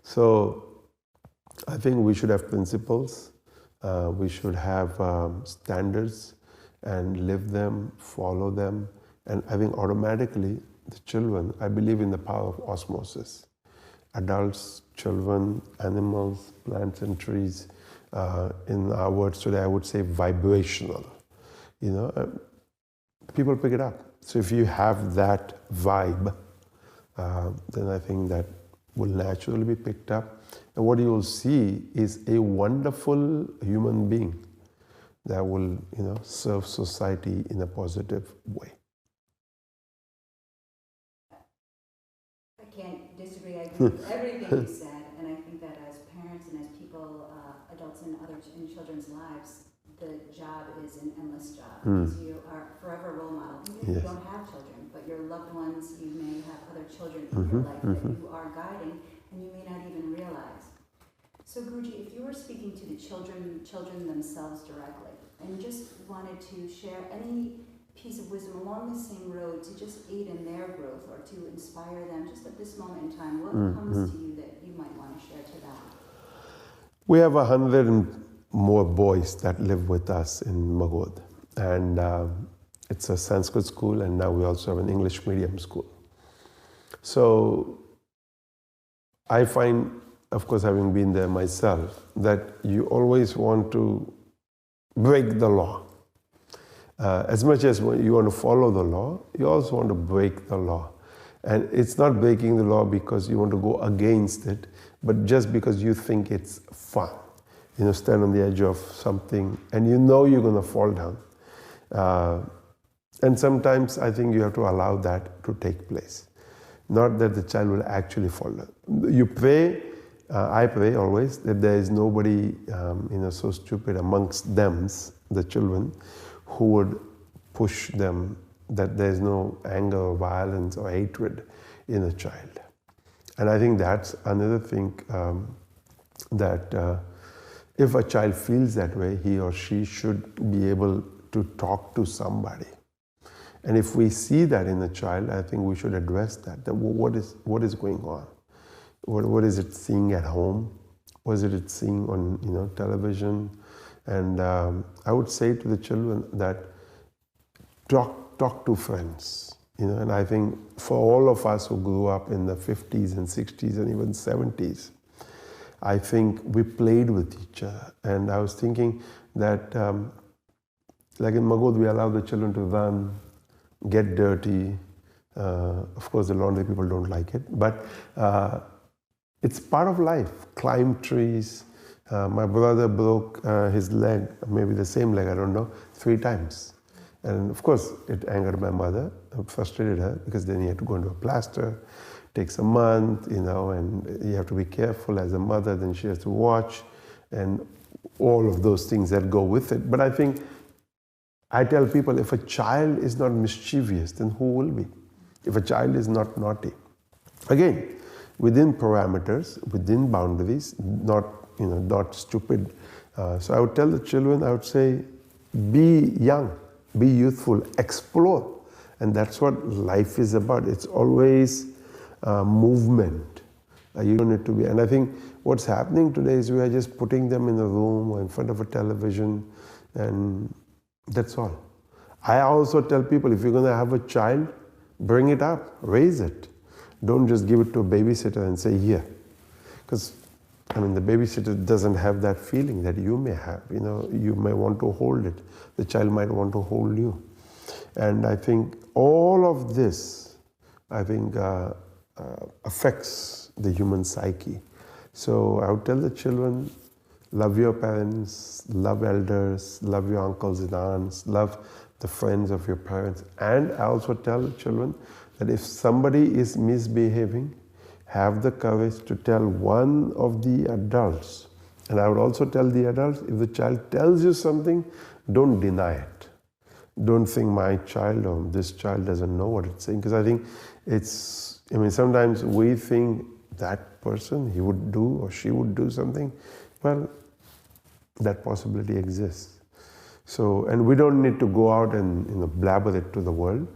So I think we should have principles, we should have standards, and live them, follow them. And I think automatically the children, I believe in the power of osmosis. Adults, children, animals, plants and trees, in our words today I would say vibrational. People pick it up. So if you have that vibe, then I think that will naturally be picked up. And what you will see is a wonderful human being that will, serve society in a positive way. I can't disagree. I agree with everything you said, and I think that as parents and as people, adults in children's lives, the job is an endless job. Because you are forever role model. Even if you don't have children, but your loved ones, you may have other children in your life that you are guiding, and you may not even realize. So Guruji, if you were speaking to the children themselves directly, and just wanted to share any piece of wisdom along the same road to just aid in their growth or to inspire them just at this moment in time, what comes to you that you might want to share to them? We have 100 and more boys that live with us in Magod. And it's a Sanskrit school, and now we also have an English medium school. So I find, of course, having been there myself, that you always want to break the law. As much as you want to follow the law, you also want to break the law. And it's not breaking the law because you want to go against it, but just because you think it's fun. Stand on the edge of something and you're going to fall down. And sometimes I think you have to allow that to take place. Not that the child will actually fall down. You pray, I pray always, that there is nobody so stupid amongst them, the children, who would push them, that there is no anger or violence or hatred in a child. And I think that's another thing that if a child feels that way, he or she should be able to talk to somebody. And if we see that in a child, I think we should address that. What is going on? What is it seeing at home? What is it seeing on television? And I would say to the children that talk to friends. And I think for all of us who grew up in the 50s and 60s and even 70s, I think we played with each other. And I was thinking that, like in Magod, we allow the children to run, get dirty, Of course, the laundry people don't like it, but it's part of life. Climb trees. My brother broke his leg, maybe the same leg, I don't know, 3 times. And of course, it angered my mother, frustrated her, because then he had to go into a plaster. Takes a month, and you have to be careful as a mother, then she has to watch, and all of those things that go with it. But I think, I tell people, if a child is not mischievous, then who will be? If a child is not naughty. Again, within parameters, within boundaries, not stupid. So I would tell the children, I would say, be young, be youthful, explore. And that's what life is about. It's always movement. You don't need to be. And I think what's happening today is we are just putting them in a room or in front of a television, and that's all. I also tell people, if you're going to have a child, bring it up, raise it. Don't just give it to a babysitter and say, here. Because, the babysitter doesn't have that feeling that you may have. You may want to hold it. The child might want to hold you. And I think all of this, affects the human psyche. So I would tell the children, love your parents, love elders, love your uncles and aunts, love the friends of your parents. And I also tell the children that if somebody is misbehaving, have the courage to tell one of the adults. And I would also tell the adults, if the child tells you something, don't deny it. Don't think my child or this child doesn't know what it's saying. Because I think sometimes we think that person, he would do or she would do something. Well, that possibility exists. So, and we don't need to go out and blabber it to the world.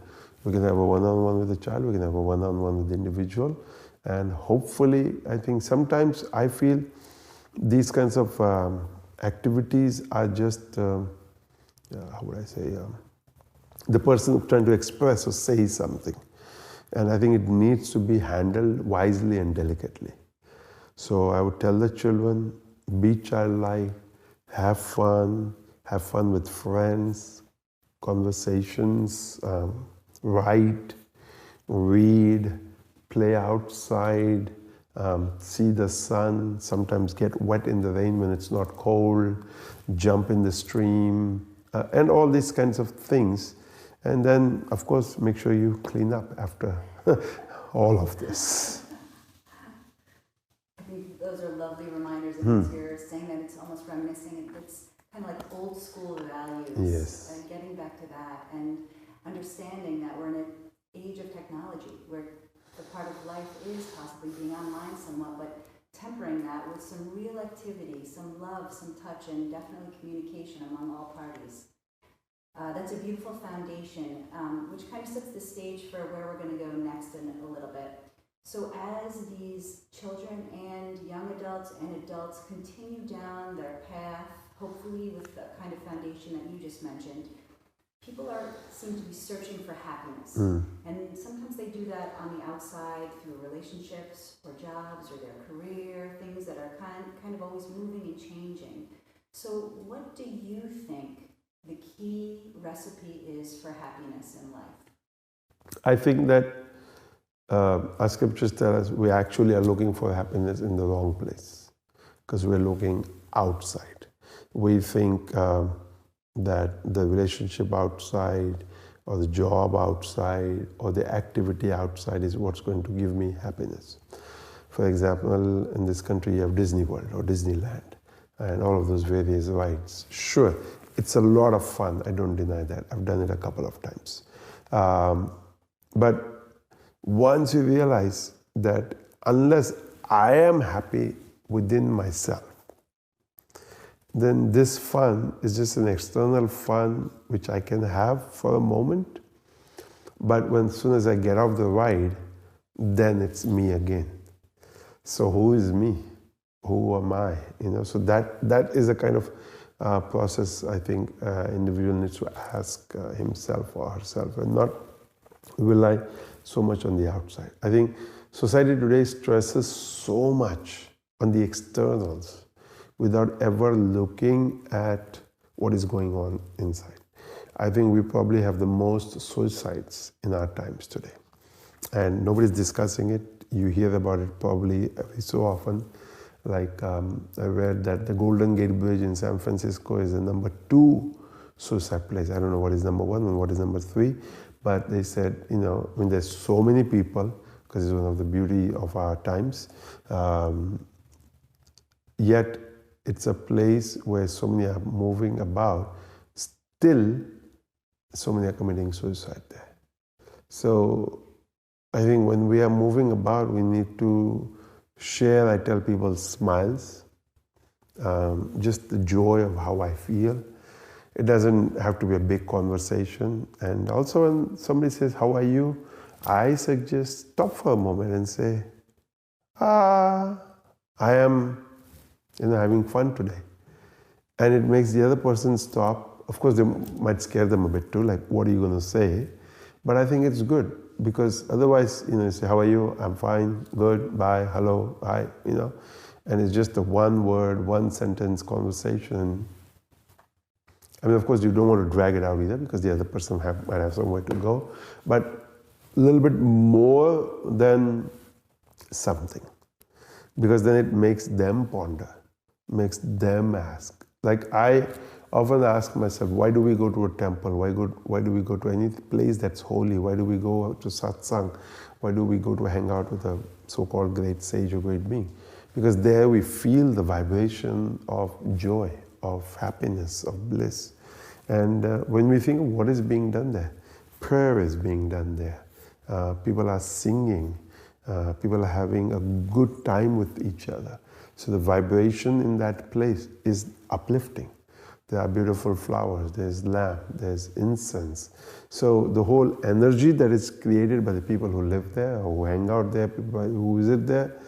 We can have a one-on-one with the child, we can have a one-on-one with the individual. And hopefully, I think sometimes I feel these kinds of activities are just, how would I say, the person trying to express or say something. And I think it needs to be handled wisely and delicately. So I would tell the children, be childlike, have fun with friends, conversations, write, read, play outside, see the sun, sometimes get wet in the rain when it's not cold, jump in the stream, and all these kinds of things. And then, of course, make sure you clean up after all of this. I think those are lovely reminders, and as you're saying that, it's almost reminiscing. It's kind of like old school values. Yes. And getting back to that and understanding that we're in an age of technology where the part of life is possibly being online somewhat, but tempering that with some real activity, some love, some touch, and definitely communication among all parties. That's a beautiful foundation, which kind of sets the stage for where we're going to go next in a little bit. So as these children and young adults and adults continue down their path, hopefully with the kind of foundation that you just mentioned, people seem to be searching for happiness. And sometimes they do that on the outside through relationships or jobs or their career, things that are kind of always moving and changing. So what do you think the key recipe is for happiness in life? I think that our scriptures tell us we actually are looking for happiness in the wrong place, because we're looking outside. We think that the relationship outside or the job outside or the activity outside is what's going to give me happiness. For example, in this country you have Disney World or Disneyland and all of those various rides. Sure, it's a lot of fun, I don't deny that. I've done it a couple of times. But once you realize that unless I am happy within myself, then this fun is just an external fun which I can have for a moment. But as soon as I get off the ride, then it's me again. So who is me? Who am I? So that is a kind of process I think individual needs to ask himself or herself, and not rely so much on the outside. I think society today stresses so much on the externals without ever looking at what is going on inside. I think we probably have the most suicides in our times today. and nobody's discussing it. You hear about it probably every so often. Like I read that the Golden Gate Bridge in San Francisco is the number 2 suicide place. I don't know what is number 1 and what is number 3, but they said, when there's so many people, because it's one of the beauty of our times, yet it's a place where so many are moving about, still so many are committing suicide there. So I think when we are moving about, we need to share, I tell people, smiles, just the joy of how I feel. It doesn't have to be a big conversation. And also when somebody says, how are you? I suggest stop for a moment and say, I am having fun today. And it makes the other person stop. Of course, they might scare them a bit too, like, what are you going to say? But I think it's good, because otherwise, you say, how are you? I'm fine, good, bye, hello, bye, And it's just a one word, one sentence conversation. I mean, of course, you don't want to drag it out either, because the other person might have somewhere to go. But a little bit more than something, because then it makes them ponder, makes them ask. Like I often ask myself, why do we go to a temple? Why do we go to any place that's holy? Why do we go to satsang? Why do we go to hang out with a so-called great sage or great being? Because there we feel the vibration of joy, of happiness, of bliss. And when we think of what is being done there, prayer is being done there. People are singing. People are having a good time with each other. So the vibration in that place is uplifting. There are beautiful flowers, there's lamp, there's incense. So the whole energy that is created by the people who live there, or who hang out there, people who visit there,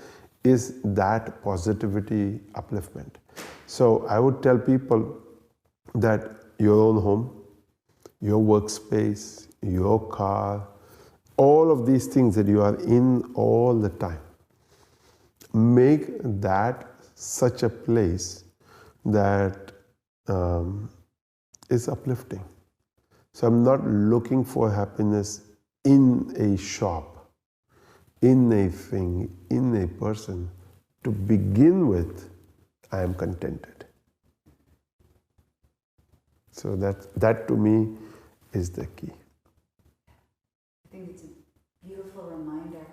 is that positivity upliftment. So I would tell people that your own home, your workspace, your car, all of these things that you are in all the time, make that such a place that is uplifting. So I'm not looking for happiness in a shop, in a thing, in a person. To begin with, I am contented. So that to me is the key. I think it's a beautiful reminder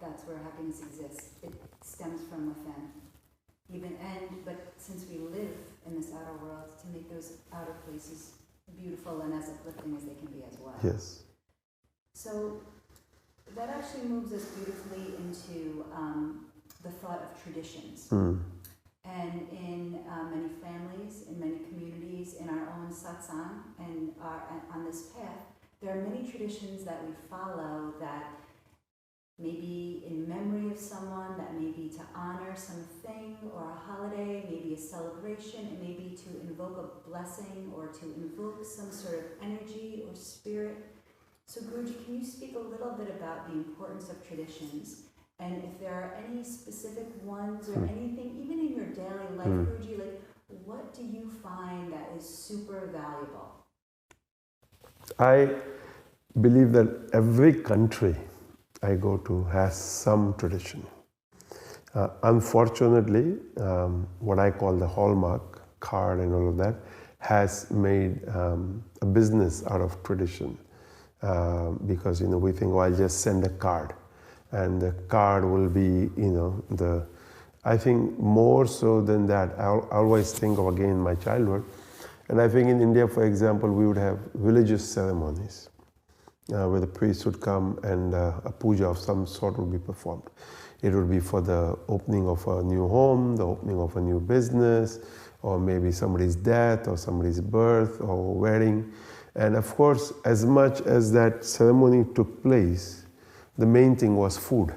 that's where happiness exists. It stems from within. But since we live in this outer world, to make those outer places beautiful and as uplifting as they can be as well. Yes. So that actually moves us beautifully into the thought of traditions. And in many families, in many communities, in our own satsang, and on this path, there are many traditions that we follow that may be in memory of someone, that may be to honor something or a holiday, maybe a celebration, it may be to invoke a blessing or to invoke some sort of energy or spirit. So Guruji, can you speak a little bit about the importance of traditions? And if there are any specific ones or anything, even in your daily life, Guruji, like what do you find that is super valuable? I believe that every country I go to has some tradition. Unfortunately, what I call the hallmark card and all of that has made a business out of tradition, because we think, well, I'll just send a card, and the card will be I think more so than that, I always think of, again, my childhood, and I think in India, for example, we would have religious ceremonies where the priest would come and a puja of some sort would be performed. It would be for the opening of a new home, the opening of a new business, or maybe somebody's death or somebody's birth or wedding. And of course, as much as that ceremony took place, the main thing was food.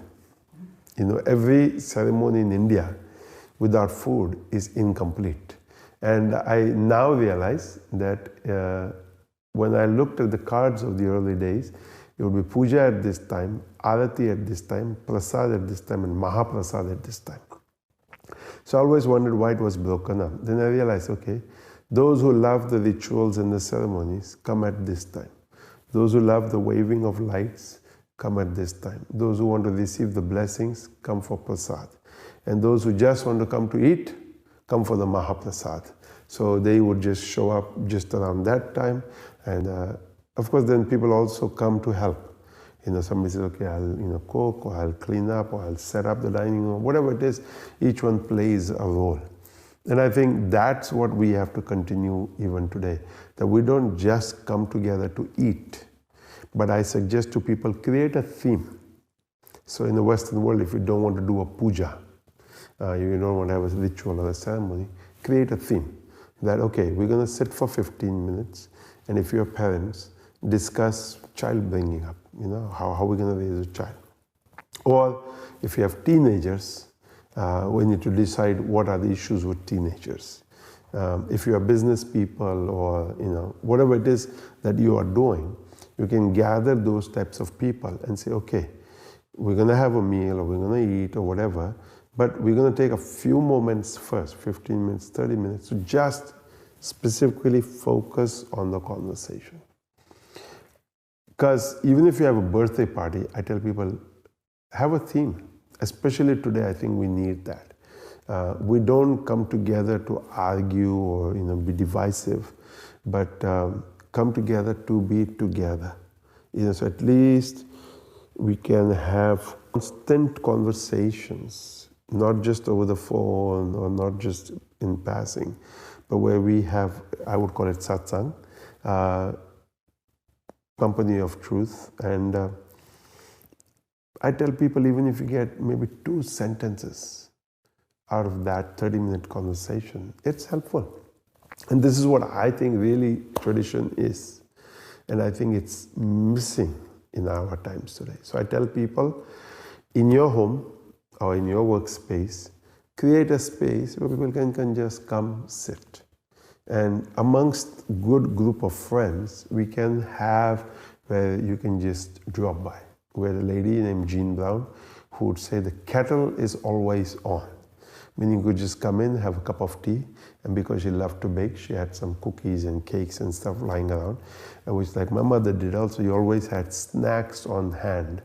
Every ceremony in India without food is incomplete. And I now realize that when I looked at the cards of the early days, it would be puja at this time, arati at this time, prasad at this time, and mahaprasad at this time. So I always wondered why it was broken up. Then I realized, okay, those who love the rituals and the ceremonies come at this time. Those who love the waving of lights come at this time. Those who want to receive the blessings, come for prasad. And those who just want to come to eat, come for the Mahaprasad. So they would just show up just around that time. And of course, then people also come to help. Somebody says, okay, I'll cook, or I'll clean up, or I'll set up the dining room, whatever it is, each one plays a role. And I think that's what we have to continue even today, that we don't just come together to eat, but I suggest to people, create a theme. So in the Western world, if you don't want to do a puja, you don't want to have a ritual or a ceremony, create a theme. That, okay, we're going to sit for 15 minutes, and if you're parents, discuss child bringing up, how we're going to raise a child. Or if you have teenagers, we need to decide what are the issues with teenagers. If you are business people or whatever it is that you are doing, you can gather those types of people and say, okay, we're going to have a meal or we're going to eat or whatever, but we're going to take a few moments first, 15 minutes, 30 minutes, to just specifically focus on the conversation. Because even if you have a birthday party, I tell people, have a theme. Especially today, I think we need that. We don't come together to argue or be divisive, but come together to be together. So at least we can have constant conversations, not just over the phone or not just in passing, but where we have, I would call it Satsang, company of truth. And I tell people, even if you get maybe 2 sentences out of that 30-minute conversation, it's helpful. And this is what I think really tradition is. And I think it's missing in our times today. So I tell people, in your home or in your workspace, create a space where people can just come sit. And amongst good group of friends, we can have where you can just drop by. Where a lady named Jean Brown who would say the kettle is always on. Meaning you could just come in, have a cup of tea, and because she loved to bake, she had some cookies and cakes and stuff lying around. And which like my mother did also, you always had snacks on hand,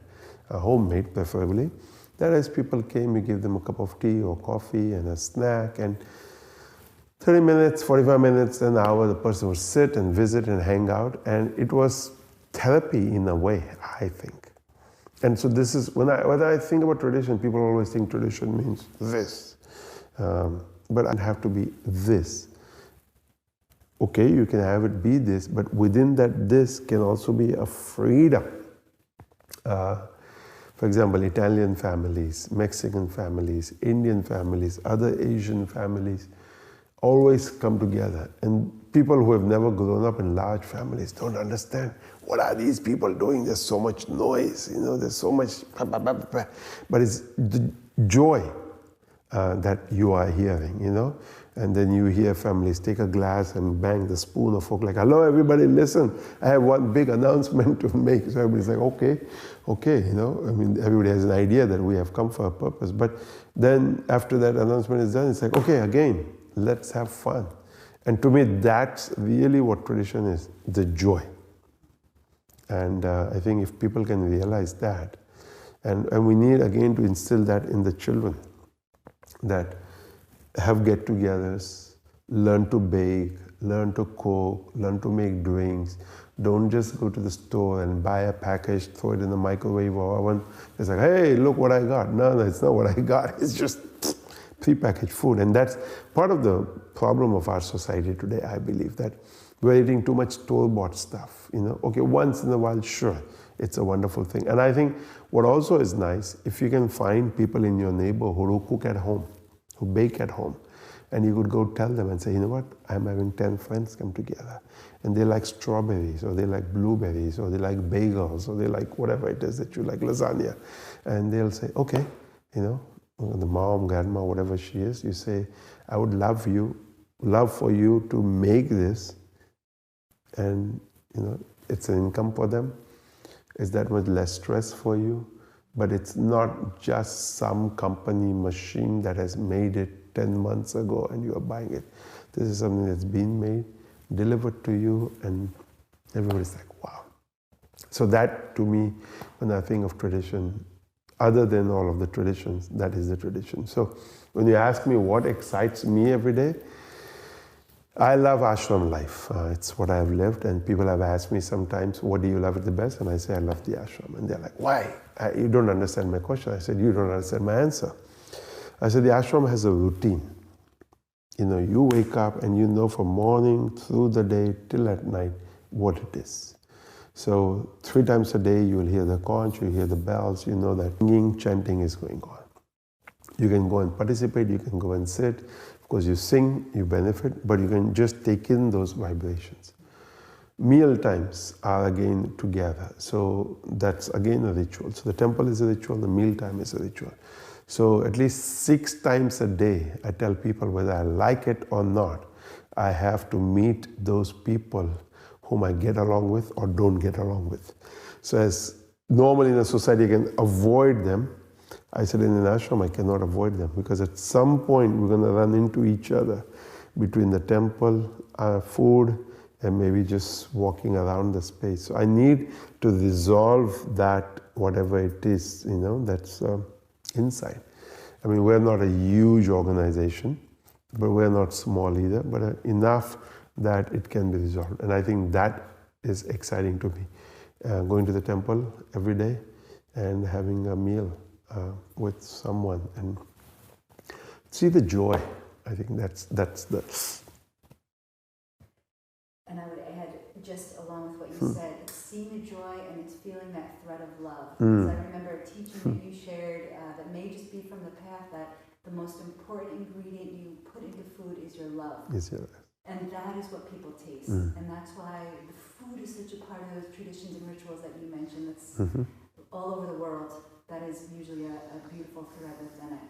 homemade preferably. That as people came, you give them a cup of tea or coffee and a snack, and 30 minutes, 45 minutes, an hour, the person would sit and visit and hang out, and it was therapy in a way, I think. And so this is, when I think about tradition, people always think tradition means this. But it have to be this. Okay, you can have it be this, but within that this can also be a freedom. For example, Italian families, Mexican families, Indian families, other Asian families always come together. And people who have never grown up in large families don't understand. What are these people doing? There's so much noise, there's so much, but it's the joy that you are hearing, And then you hear families take a glass and bang the spoon or fork like, hello, everybody, listen, I have one big announcement to make. So everybody's like, okay, everybody has an idea that we have come for a purpose. But then after that announcement is done, it's like, okay, again, let's have fun. And to me, that's really what tradition is, the joy. And I think if people can realize that, and we need again to instill that in the children, that have get-togethers, learn to bake, learn to cook, learn to make drinks. Don't just go to the store and buy a package, throw it in the microwave or oven. It's like, hey, look what I got. No, it's not what I got. It's just prepackaged food. And that's part of the problem of our society today, I believe, that we're eating too much store-bought stuff. Okay, once in a while, sure, it's a wonderful thing. And I think what also is nice, if you can find people in your neighborhood who cook at home, who bake at home, and you could go tell them and say, you know what, I'm having 10 friends come together, and they like strawberries, or they like blueberries, or they like bagels, or they like whatever it is that you like, lasagna. And they'll say, okay, the mom, grandma, whatever she is, you say, I would love for you to make this, and it's an income for them. It's that much less stress for you, but it's not just some company machine that has made it 10 months ago and you are buying it. This is something that's been made, delivered to you, and everybody's like, wow. So that, to me, when I think of tradition, other than all of the traditions, that is the tradition. So when you ask me what excites me every day, I love ashram life. It's what I've lived, and people have asked me sometimes, what do you love it the best? And I say, I love the ashram. And they're like, why? You don't understand my question. I said, you don't understand my answer. I said, the ashram has a routine. You wake up and you know from morning through the day till at night what it is. So 3 times a day you will hear the conch, you hear the bells, you know that singing, chanting is going on. You can go and participate, you can go and sit. Of course, you sing, you benefit, but you can just take in those vibrations. Meal times are again together. So that's again a ritual. So the temple is a ritual, the meal time is a ritual. So at least 6 times a day, I tell people whether I like it or not, I have to meet those people whom I get along with or don't get along with. So as normally in a society I can avoid them, I said in an ashram I cannot avoid them, because at some point we're going to run into each other between the temple, food, and maybe just walking around the space. So I need to resolve that, whatever it is, that's inside. I mean, we're not a huge organization, but we're not small either, but enough that it can be resolved. And I think that is exciting to me. Going to the temple every day and having a meal with someone and see the joy. I think that's the... And I would add, just along with what you said, it's seeing the joy and it's feeling that thread of love. Because I remember a teaching that you shared that may just be from the path, that the most important ingredient you put into food is your love. Yes, yes. And that is what people taste. And that's why the food is such a part of those traditions and rituals that you mentioned. That's all over the world. That is usually a beautiful thread within it.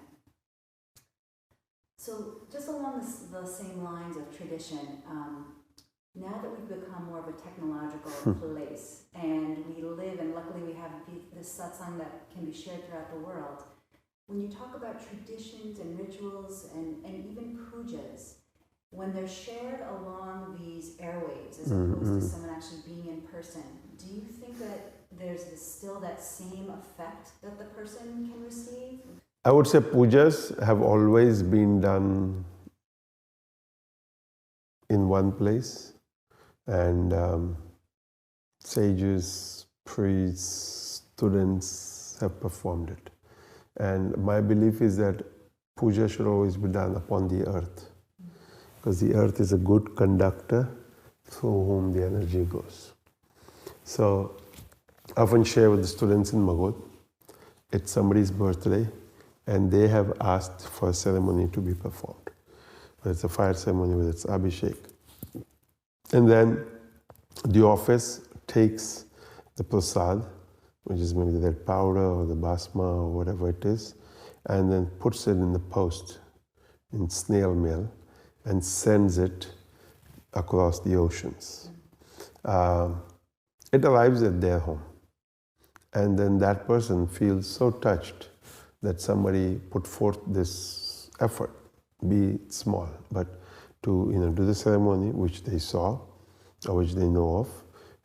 So just along the same lines of tradition, now that we've become more of a technological place, and we live, and luckily we have this satsang that can be shared throughout the world, when you talk about traditions and rituals and even pujas, when they're shared along these airwaves as opposed to someone actually being in person, do you think that there's still that same effect that the person can receive? I would say pujas have always been done in one place, and sages, priests, students have performed it. And my belief is that puja should always be done upon the earth, because the earth is a good conductor through whom the energy goes. So I often share with the students in Magod, it's somebody's birthday, and they have asked for a ceremony to be performed. Whether it's a fire ceremony, whether it's Abhishek. And then the office takes the prasad, which is maybe the red powder or the basma or whatever it is, and then puts it in the post in snail mail and sends it across the oceans. It arrives at their home. And then that person feels so touched that somebody put forth this effort, be it small, but to do the ceremony which they saw or which they know of,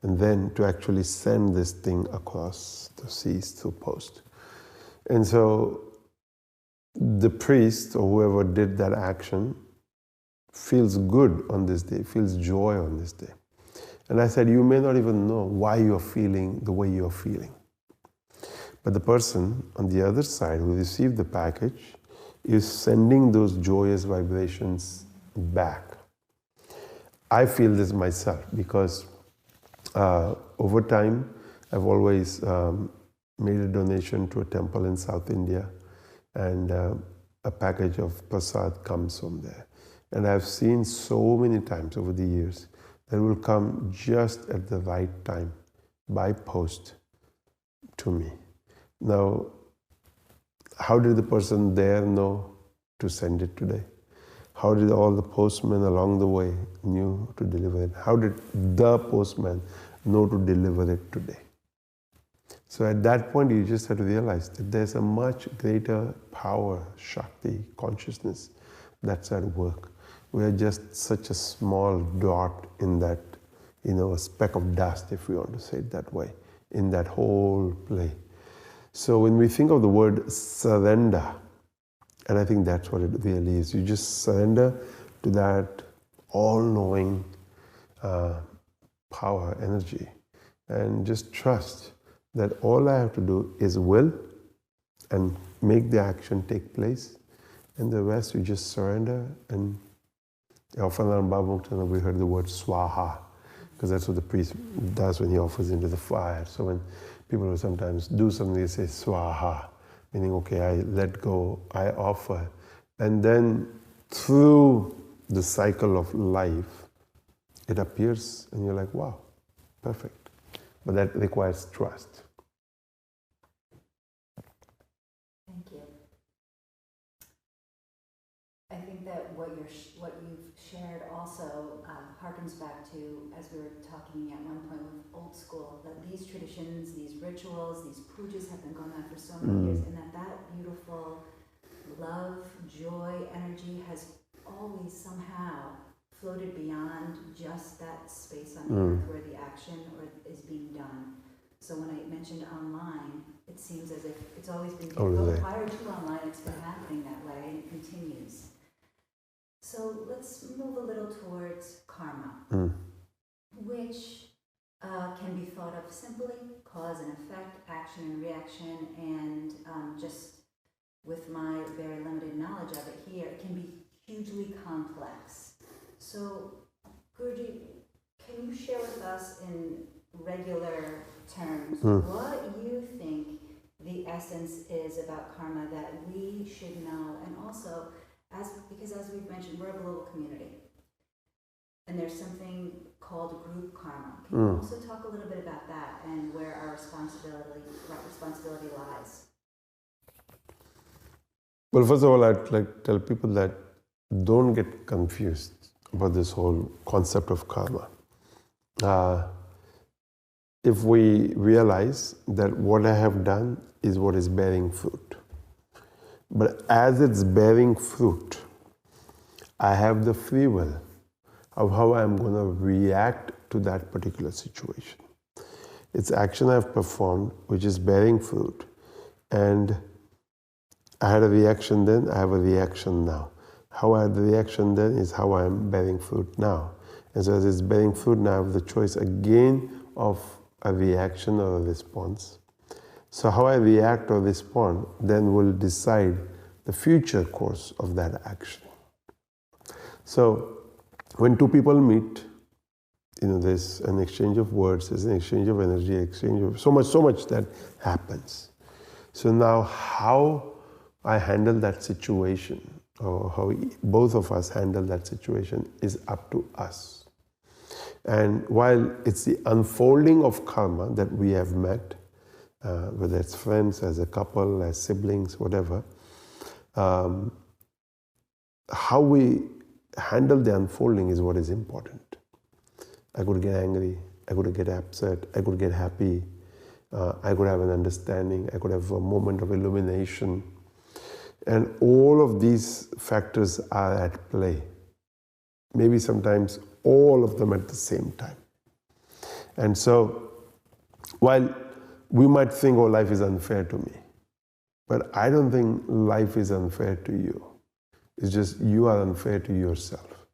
and then to actually send this thing across the seas through post. And so the priest or whoever did that action feels good on this day, feels joy on this day. And I said, you may not even know why you're feeling the way you're feeling. But the person on the other side who received the package is sending those joyous vibrations back. I feel this myself because over time I've always made a donation to a temple in South India, and a package of prasad comes from there. And I've seen so many times over the years that it will come just at the right time by post to me. Now, how did the person there know to send it today? How did all the postmen along the way knew to deliver it? How did the postman know to deliver it today? So at that point, you just have to realize that there's a much greater power, Shakti, consciousness that's at work. We are just such a small dot in that, a speck of dust, if we want to say it that way, in that whole play. So when we think of the word surrender, and I think that's what it really is, you just surrender to that all-knowing power, energy, and just trust that all I have to do is will and make the action take place, and the rest you just surrender. And often on Bhava we heard the word swaha, because that's what the priest does when he offers into the fire. So when people will sometimes do something, they say swaha, meaning, okay, I let go, I offer. And then through the cycle of life, it appears and you're like, wow, perfect. But that requires trust. Thank you. I think that what you've shared also harkens back to, as we were talking at one point with old school, that these traditions, these rituals, these pujas have been going on for so many years, and that beautiful love, joy, energy has always somehow floated beyond just that space on earth where the action is being done. So when I mentioned online, it seems as if it's always been prior to online, it's been happening that way, and it continues. So let's move a little towards karma, which can be thought of simply cause and effect, action and reaction, and just with my very limited knowledge of it here, it can be hugely complex. So, Guruji, can you share with us in regular terms what you think the essence is about karma that we should know, and also, because as we've mentioned, we're a global community, and there's something called group karma. Can you also talk a little bit about that and where our responsibility lies? Well, first of all, I'd like to tell people that don't get confused about this whole concept of karma. If we realize that what I have done is what is bearing fruit, but as it's bearing fruit, I have the free will of how I'm going to react to that particular situation. It's action I've performed which is bearing fruit, and I had a reaction then, I have a reaction now. How I had the reaction then is how I am bearing fruit now. And so as it's bearing fruit now, I have the choice again of a reaction or a response. So how I react or respond then will decide the future course of that action. So when two people meet, there's an exchange of words, there's an exchange of energy, exchange of so much that happens. So now how I handle that situation, or how both of us handle that situation, is up to us. And while it's the unfolding of karma that we have met, whether it's friends, as a couple, as siblings, whatever, how we handle the unfolding is what is important. I could get angry, I could get upset, I could get happy, I could have an understanding, I could have a moment of illumination. And all of these factors are at play. Maybe sometimes all of them at the same time. And so, while we might think, oh, life is unfair to me, but I don't think life is unfair to you. It's just you are unfair to yourself.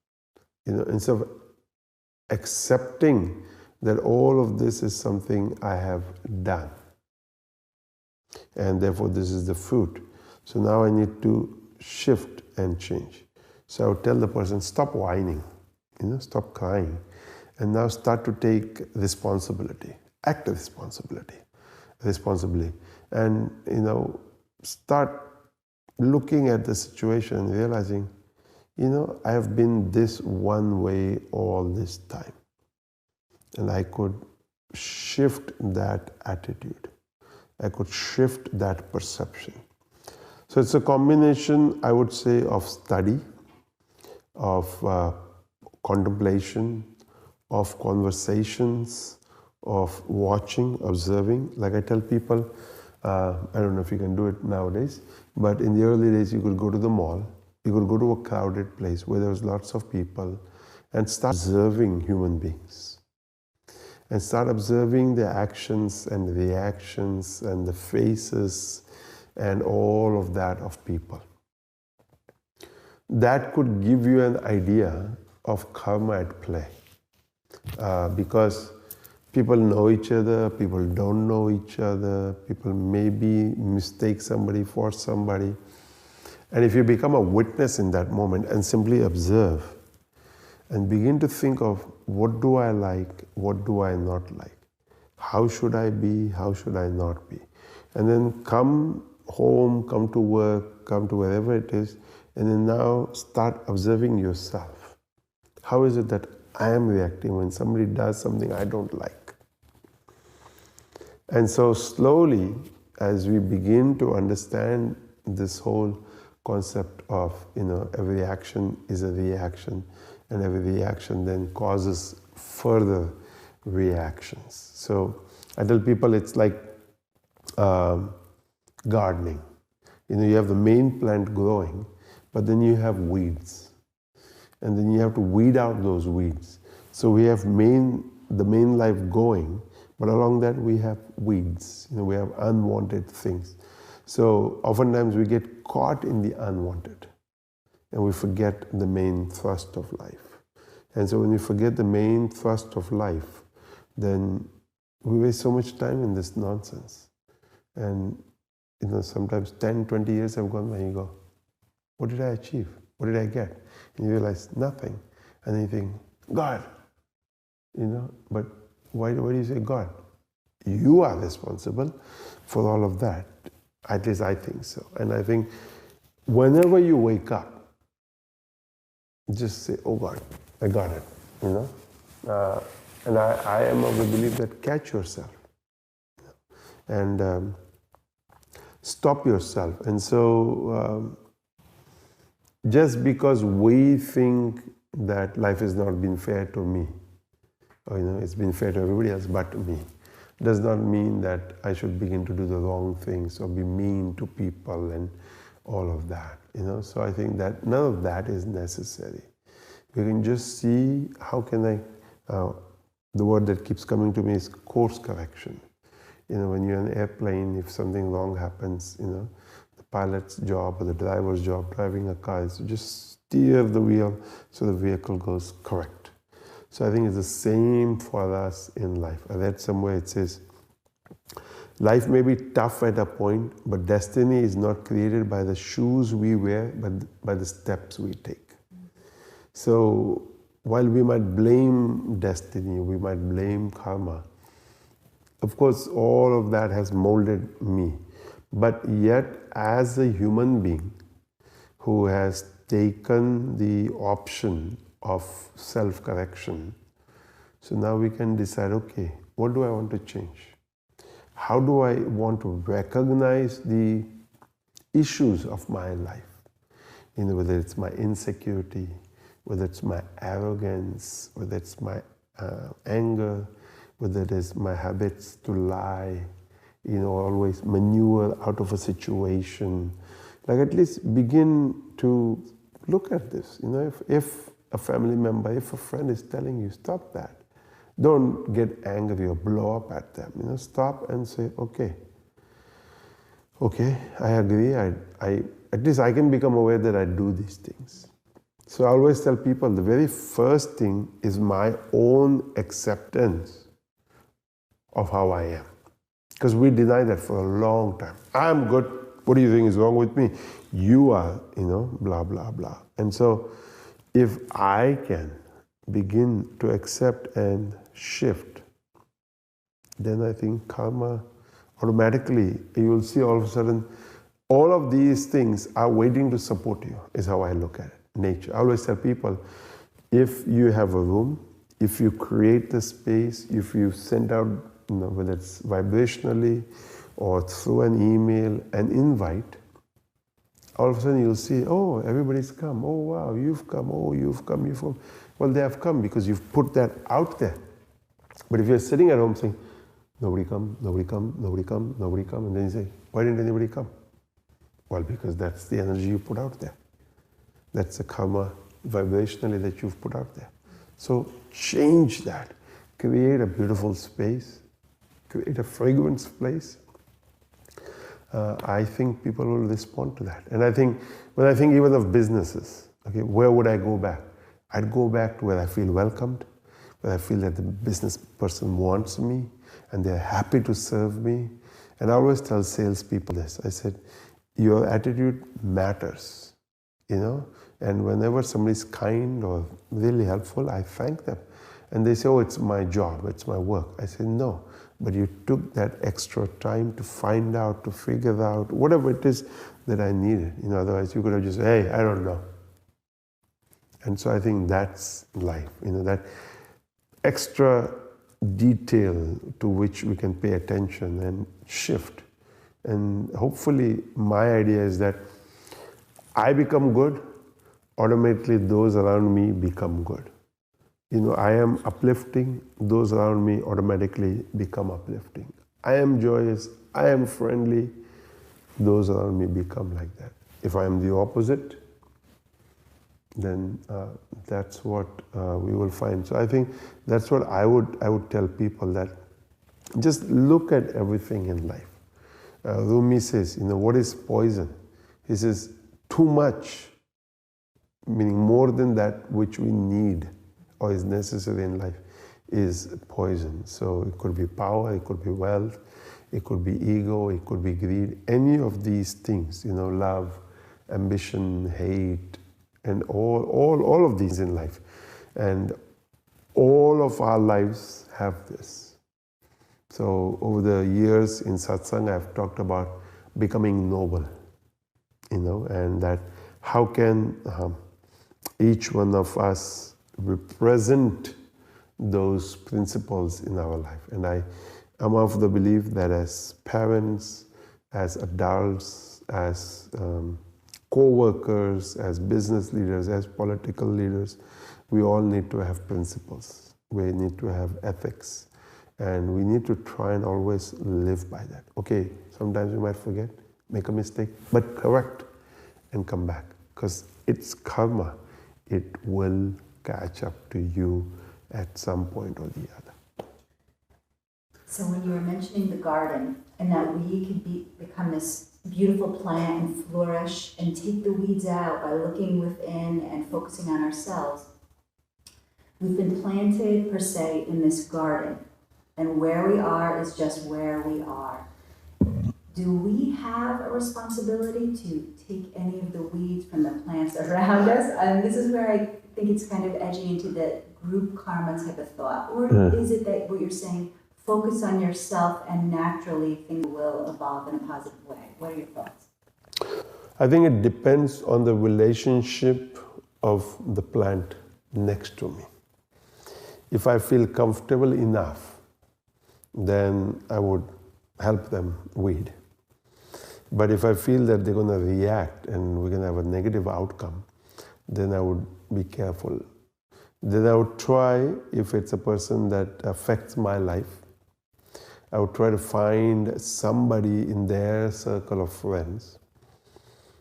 Instead of accepting that all of this is something I have done, and therefore this is the fruit. So now I need to shift and change. So I would tell the person, stop whining, stop crying, and now start to take responsibility, act responsibly, and start looking at the situation and realizing, I have been this one way all this time, and I could shift that attitude. I could shift that perception. So it's a combination, I would say, of study, of contemplation, of conversations, of watching, observing. Like I tell people, I don't know if you can do it nowadays, but in the early days you could go to the mall, you could go to a crowded place where there was lots of people and start observing human beings. and start observing the actions and reactions and the faces and all of that of people. That could give you an idea of karma at play. Because people know each other, people don't know each other, people maybe mistake somebody for somebody. And if you become a witness in that moment and simply observe and begin to think of what do I like, what do I not like, how should I be, how should I not be, and then come home, come to work, come to wherever it is, and then now start observing yourself. How is it that I am reacting when somebody does something I don't like? And so slowly, as we begin to understand this whole concept of, every action is a reaction, and every reaction then causes further reactions. So I tell people it's like gardening. You have the main plant growing, but then you have weeds. And then you have to weed out those weeds. So we have the main life going, but along that we have weeds. We have unwanted things. So oftentimes we get caught in the unwanted and we forget the main thrust of life. And so when we forget the main thrust of life, then we waste so much time in this nonsense. And sometimes 10, 20 years have gone by and you go, what did I achieve? What did I get? And you realize nothing. And then you think, God, but why do you say God? You are responsible for all of that. At least I think so. And I think whenever you wake up, just say, oh God, I got it, and I am of the belief that catch yourself and stop yourself. And so just because we think that life has not been fair to me, or it's been fair to everybody else but me, does not mean that I should begin to do the wrong things or be mean to people and all of that. So I think that none of that is necessary. You can just see how can the word that keeps coming to me is course correction. When you're in an airplane, if something wrong happens, the pilot's job or the driver's job driving a car is to just steer the wheel so the vehicle goes correct. So I think it's the same for us in life. I read somewhere it says, life may be tough at a point, but destiny is not created by the shoes we wear, but by the steps we take. So while we might blame destiny, we might blame karma, of course all of that has molded me. But yet as a human being who has taken the option of self-correction, so now we can decide, okay, what do I want to change? How do I want to recognize the issues of my life? Whether it's my insecurity, whether it's my arrogance, whether it's my anger, whether it is my habits to lie, always maneuver out of a situation. Like at least begin to look at this. If a family member, if a friend is telling you, stop that. Don't get angry or blow up at them. Stop and say, okay, I agree. I at least I can become aware that I do these things. So I always tell people the very first thing is my own acceptance of how I am. Because we deny that for a long time. I'm good. What do you think is wrong with me? You are, blah, blah, blah. And so if I can begin to accept and shift, then I think karma automatically, you will see all of a sudden, all of these things are waiting to support you, is how I look at it. Nature. I always tell people, if you have a room, if you create the space, if you send out, whether it's vibrationally or through an email, an invite, all of a sudden you'll see, oh, everybody's come. Oh, wow, you've come. Oh, you've come, you've come. Well, they have come because you've put that out there. But if you're sitting at home saying, nobody come, nobody come, nobody come, nobody come, and then you say, why didn't anybody come? Well, because that's the energy you put out there. That's the karma vibrationally that you've put out there. So change that. create a beautiful space, create a fragrance place, I think people will respond to that. And I think, when I think even of businesses, okay, where would I go back? I'd go back to where I feel welcomed, where I feel that the business person wants me and they're happy to serve me. And I always tell salespeople this. I said, your attitude matters, and whenever somebody's kind or really helpful, I thank them. And they say, oh, it's my job, it's my work. I say, no, but you took that extra time to find out, to figure out whatever it is that I needed. Otherwise you could have just said, hey, I don't know. And so I think that's life, that extra detail to which we can pay attention and shift. And hopefully my idea is that I become good, automatically those around me become good. I am uplifting, those around me automatically become uplifting. I am joyous, I am friendly, those around me become like that. If I am the opposite, then that's what we will find. So I think that's what I would tell people, that just look at everything in life. Rumi says, what is poison? He says, too much, meaning more than that which we need or is necessary in life, is poison. So it could be power, it could be wealth, it could be ego, it could be greed. Any of these things, love, ambition, hate, and all of these in life. And all of our lives have this. So over the years in Satsang, I've talked about becoming noble, and that how can each one of us represent those principles in our life. And I am of the belief that as parents, as adults, as co-workers, as business leaders, as political leaders, we all need to have principles. We need to have ethics. And we need to try and always live by that. Okay, sometimes we might forget, make a mistake, but correct and come back. Because it's karma. It will catch up to you at some point or the other. So when you were mentioning the garden, and that we could become this beautiful plant and flourish and take the weeds out by looking within and focusing on ourselves, we've been planted, per se, in this garden. And where we are is just where we are. Do we have a responsibility to take any of the weeds from the plants around us? And this is where I think it's kind of edging into the group karma type of thought. Or is it that what you're saying, focus on yourself and naturally things will evolve in a positive way? What are your thoughts? I think it depends on the relationship of the plant next to me. If I feel comfortable enough, then I would help them weed. But if I feel that they're going to react and we're going to have a negative outcome, then I would be careful. Then I would try, if it's a person that affects my life, I would try to find somebody in their circle of friends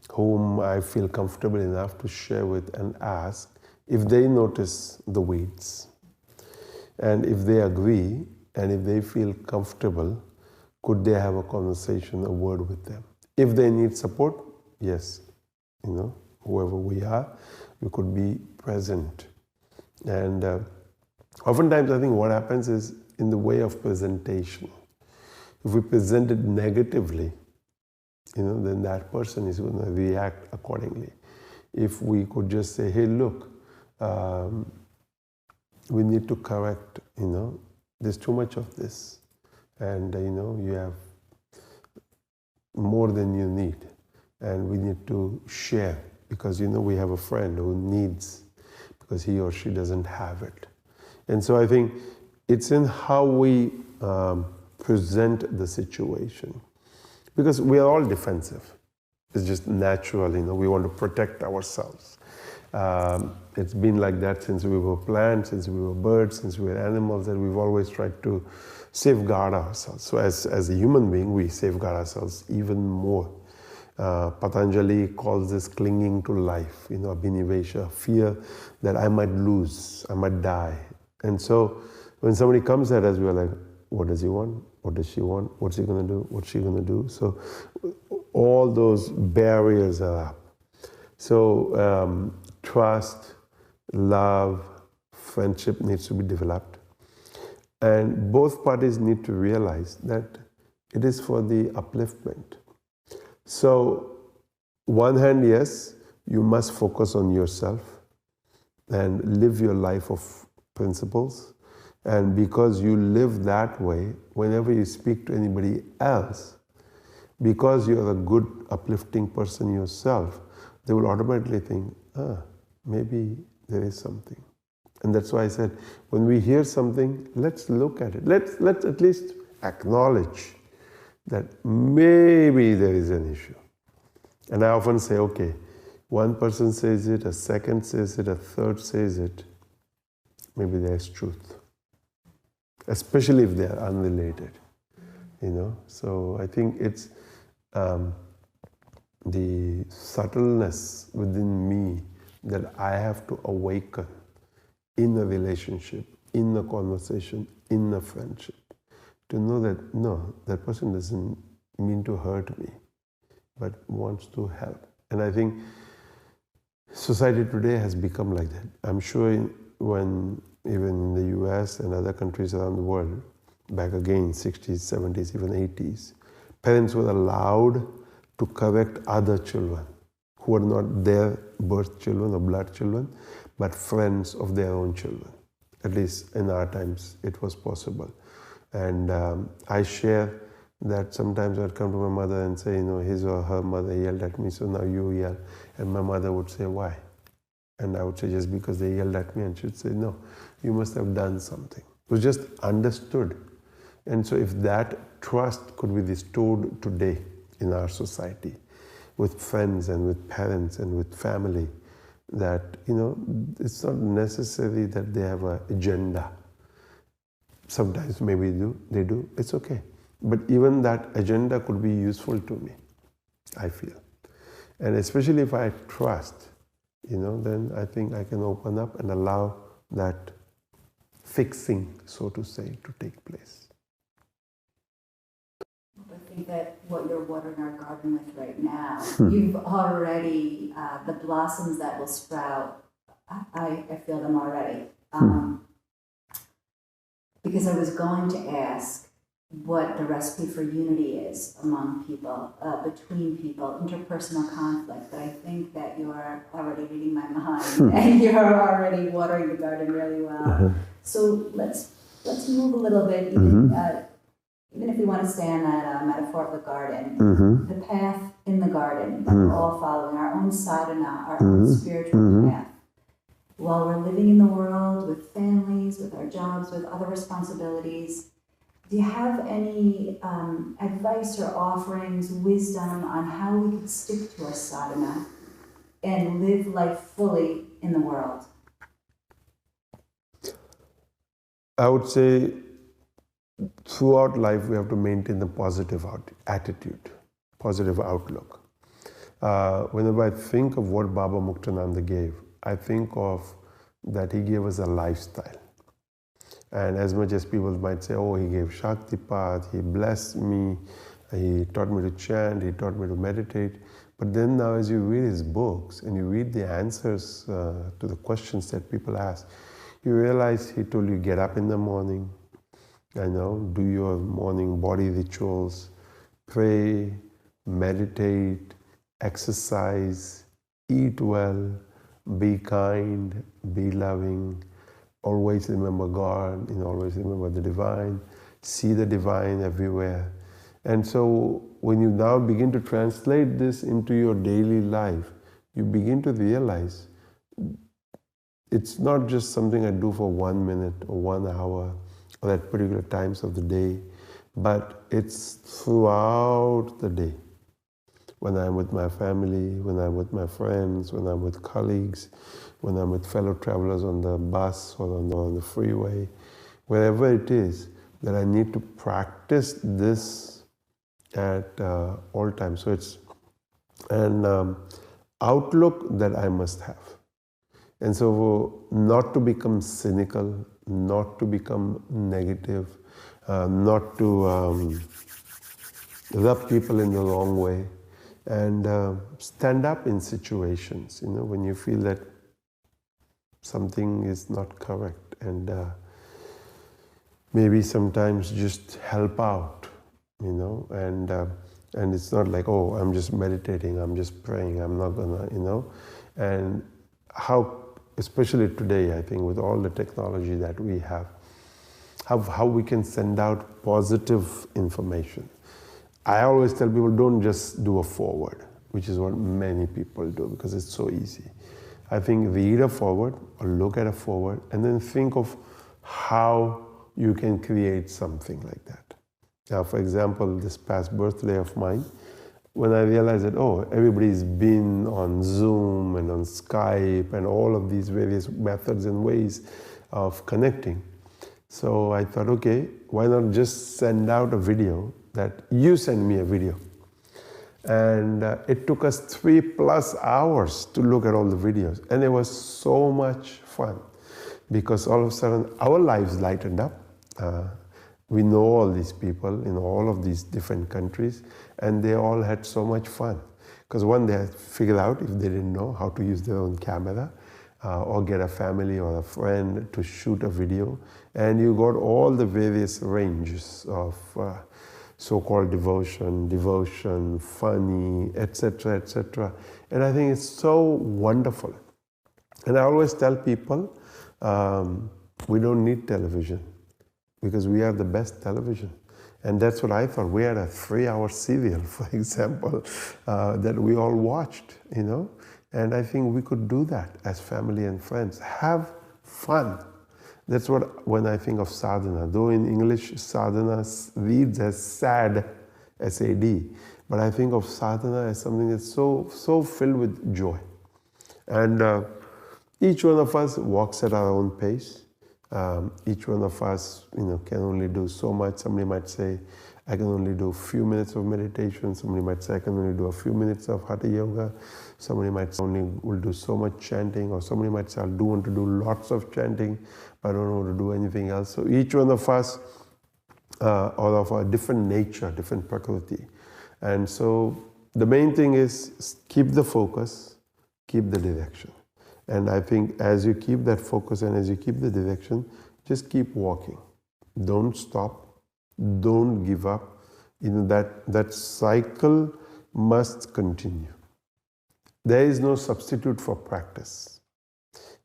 whom I feel comfortable enough to share with and ask if they notice the weeds. And if they agree, and if they feel comfortable, could they have a conversation, a word with them? If they need support, yes, whoever we are, we could be present. And oftentimes I think what happens is in the way of presentation. If we present it negatively, then that person is going to react accordingly. If we could just say, hey, look, we need to correct, there's too much of this, and you have more than you need, and we need to share, because we have a friend who needs, because he or she doesn't have it. And so I think it's in how we present the situation, because we are all defensive. It's just natural, we want to protect ourselves. It's been like that since we were plants, since we were birds, since we were animals, that we've always tried to safeguard ourselves. So as a human being, we safeguard ourselves even more. Patanjali calls this clinging to life, abhinivesha, fear that I might lose, I might die. And so when somebody comes at us, we're like, what does he want? What does she want? What's he going to do? What's she going to do? So all those barriers are up. So trust, love, friendship needs to be developed. And both parties need to realize that it is for the upliftment. So, one hand, yes, you must focus on yourself and live your life of principles. And because you live that way, whenever you speak to anybody else, because you're a good, uplifting person yourself, they will automatically think, maybe there is something. And that's why I said, when we hear something, let's look at it. Let's at least acknowledge that maybe there is an issue. And I often say, okay, one person says it, a second says it, a third says it, maybe there's truth. Especially if they are unrelated, So I think it's the subtleness within me that I have to awaken in a relationship, in a conversation, in a friendship, to know that, no, that person doesn't mean to hurt me, but wants to help. And I think society today has become like that. I'm sure when even in the US and other countries around the world, back again, 60s, 70s, even 80s, parents were allowed to correct other children who were not their birth children or blood children, but friends of their own children. At least in our times, it was possible. And I share that sometimes I'd come to my mother and say, his or her mother yelled at me, so now you yell. And my mother would say, why? And I would say, just because they yelled at me. And she'd say, no, you must have done something. It was just understood. And so if that trust could be restored today in our society, with friends and with parents and with family, that, it's not necessary that they have an agenda. Sometimes maybe they do, it's okay. But even that agenda could be useful to me, I feel. And especially if I trust, then I think I can open up and allow that fixing, so to say, to take place. I think that what you're watering our garden with right now, you've already, the blossoms that will sprout, I feel them already. Because I was going to ask what the recipe for unity is among people, between people, interpersonal conflict, but I think that you are already reading my mind and you're already watering the garden really well. So let's move a little bit, even if we want to stay on that metaphor of the garden, the path in the garden that we're all following, our own sadhana, our own spiritual path. While we're living in the world with families, with our jobs, with other responsibilities, do you have any advice or offerings, wisdom on how we can stick to our sadhana and live life fully in the world? I would say throughout life we have to maintain the positive attitude, positive outlook. Whenever I think of what Baba Muktananda gave, I think of that he gave us a lifestyle. And as much as people might say, oh, he gave Shaktipat, he blessed me, he taught me to chant, he taught me to meditate. But then now as you read his books and you read the answers to the questions that people ask, you realize he told you get up in the morning, do your morning body rituals, pray, meditate, exercise, eat well, be kind, be loving, always remember God, always remember the divine, see the divine everywhere. And so when you now begin to translate this into your daily life, you begin to realize it's not just something I do for 1 minute or 1 hour or at particular times of the day, but it's throughout the day. When I'm with my family, when I'm with my friends, when I'm with colleagues, when I'm with fellow travelers on the bus or on the freeway, wherever it is, that I need to practice this at all times. So it's an outlook that I must have. And so not to become cynical, not to become negative, not to rub people in the wrong way, and stand up in situations, when you feel that something is not correct, and maybe sometimes just help out, and it's not like, oh, I'm just meditating, I'm just praying, I'm not gonna, and how, especially today, I think with all the technology that we have, how we can send out positive information. I always tell people, don't just do a forward, which is what many people do because it's so easy. I think read a forward or look at a forward and then think of how you can create something like that. Now, for example, this past birthday of mine, when I realized that, everybody's been on Zoom and on Skype and all of these various methods and ways of connecting. So I thought, okay, why not just send out a video that you send me a video. And it took us 3+ hours to look at all the videos. And it was so much fun because all of a sudden our lives lightened up. We know all these people in all of these different countries, and they all had so much fun. Because one, they had figured out, if they didn't know, how to use their own camera, or get a family or a friend to shoot a video. And you got all the various ranges of so-called devotion, funny, etc., etc. And I think it's so wonderful. And I always tell people, we don't need television because we are the best television. And that's what I thought. We had a 3-hour serial, for example, that we all watched, And I think we could do that as family and friends. Have fun. That's what, when I think of sadhana, though in English sadhana reads as sad, S-A-D, but I think of sadhana as something that's so filled with joy. And each one of us walks at our own pace. Each one of us, can only do so much. Somebody might say, I can only do a few minutes of meditation. Somebody might say, I can only do a few minutes of hatha yoga. Somebody might say, only will do so much chanting. Or somebody might say, I do want to do lots of chanting, but I don't want to do anything else. So each one of us are of a different nature, different prakriti. And so the main thing is keep the focus, keep the direction. And I think as you keep that focus and as you keep the direction, just keep walking. Don't stop. Don't give up. That cycle must continue. There is no substitute for practice.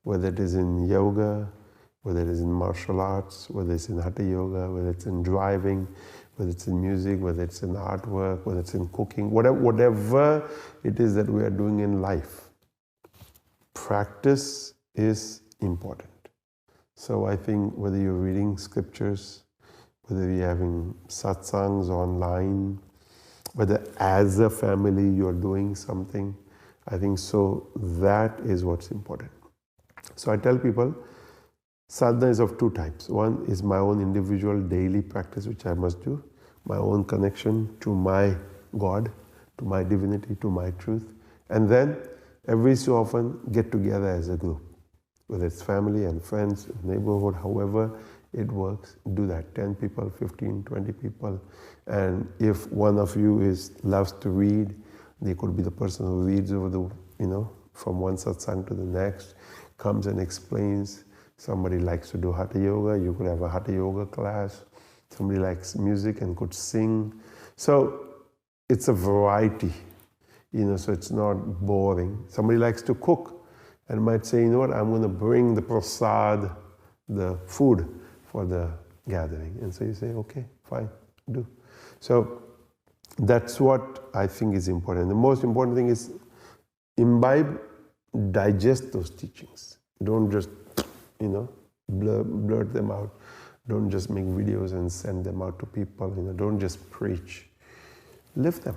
Whether it is in yoga, whether it is in martial arts, whether it's in hatha yoga, whether it's in driving, whether it's in music, whether it's in artwork, whether it's in cooking, whatever it is that we are doing in life, practice is important. So I think whether you're reading scriptures, whether you're having satsangs online, whether as a family you're doing something, I think so that is what's important. So I tell people, sadhana is of two types. One is my own individual daily practice, which I must do, my own connection to my God, to my divinity, to my truth. And then every so often get together as a group, whether it's family and friends, neighborhood, however it works, do that. 10 people, 15, 20 people. And if one of you loves to read, they could be the person who reads over the, from one satsang to the next, comes and explains. Somebody likes to do hatha yoga, you could have a hatha yoga class. Somebody likes music and could sing. So it's a variety, so it's not boring. Somebody likes to cook and might say, I'm going to bring the prasad, the food for the gathering. And so you say, okay, fine, do. So that's what I think is important. The most important thing is imbibe, digest those teachings. Don't just, blurt them out. Don't just make videos and send them out to people. Don't just preach. Live them.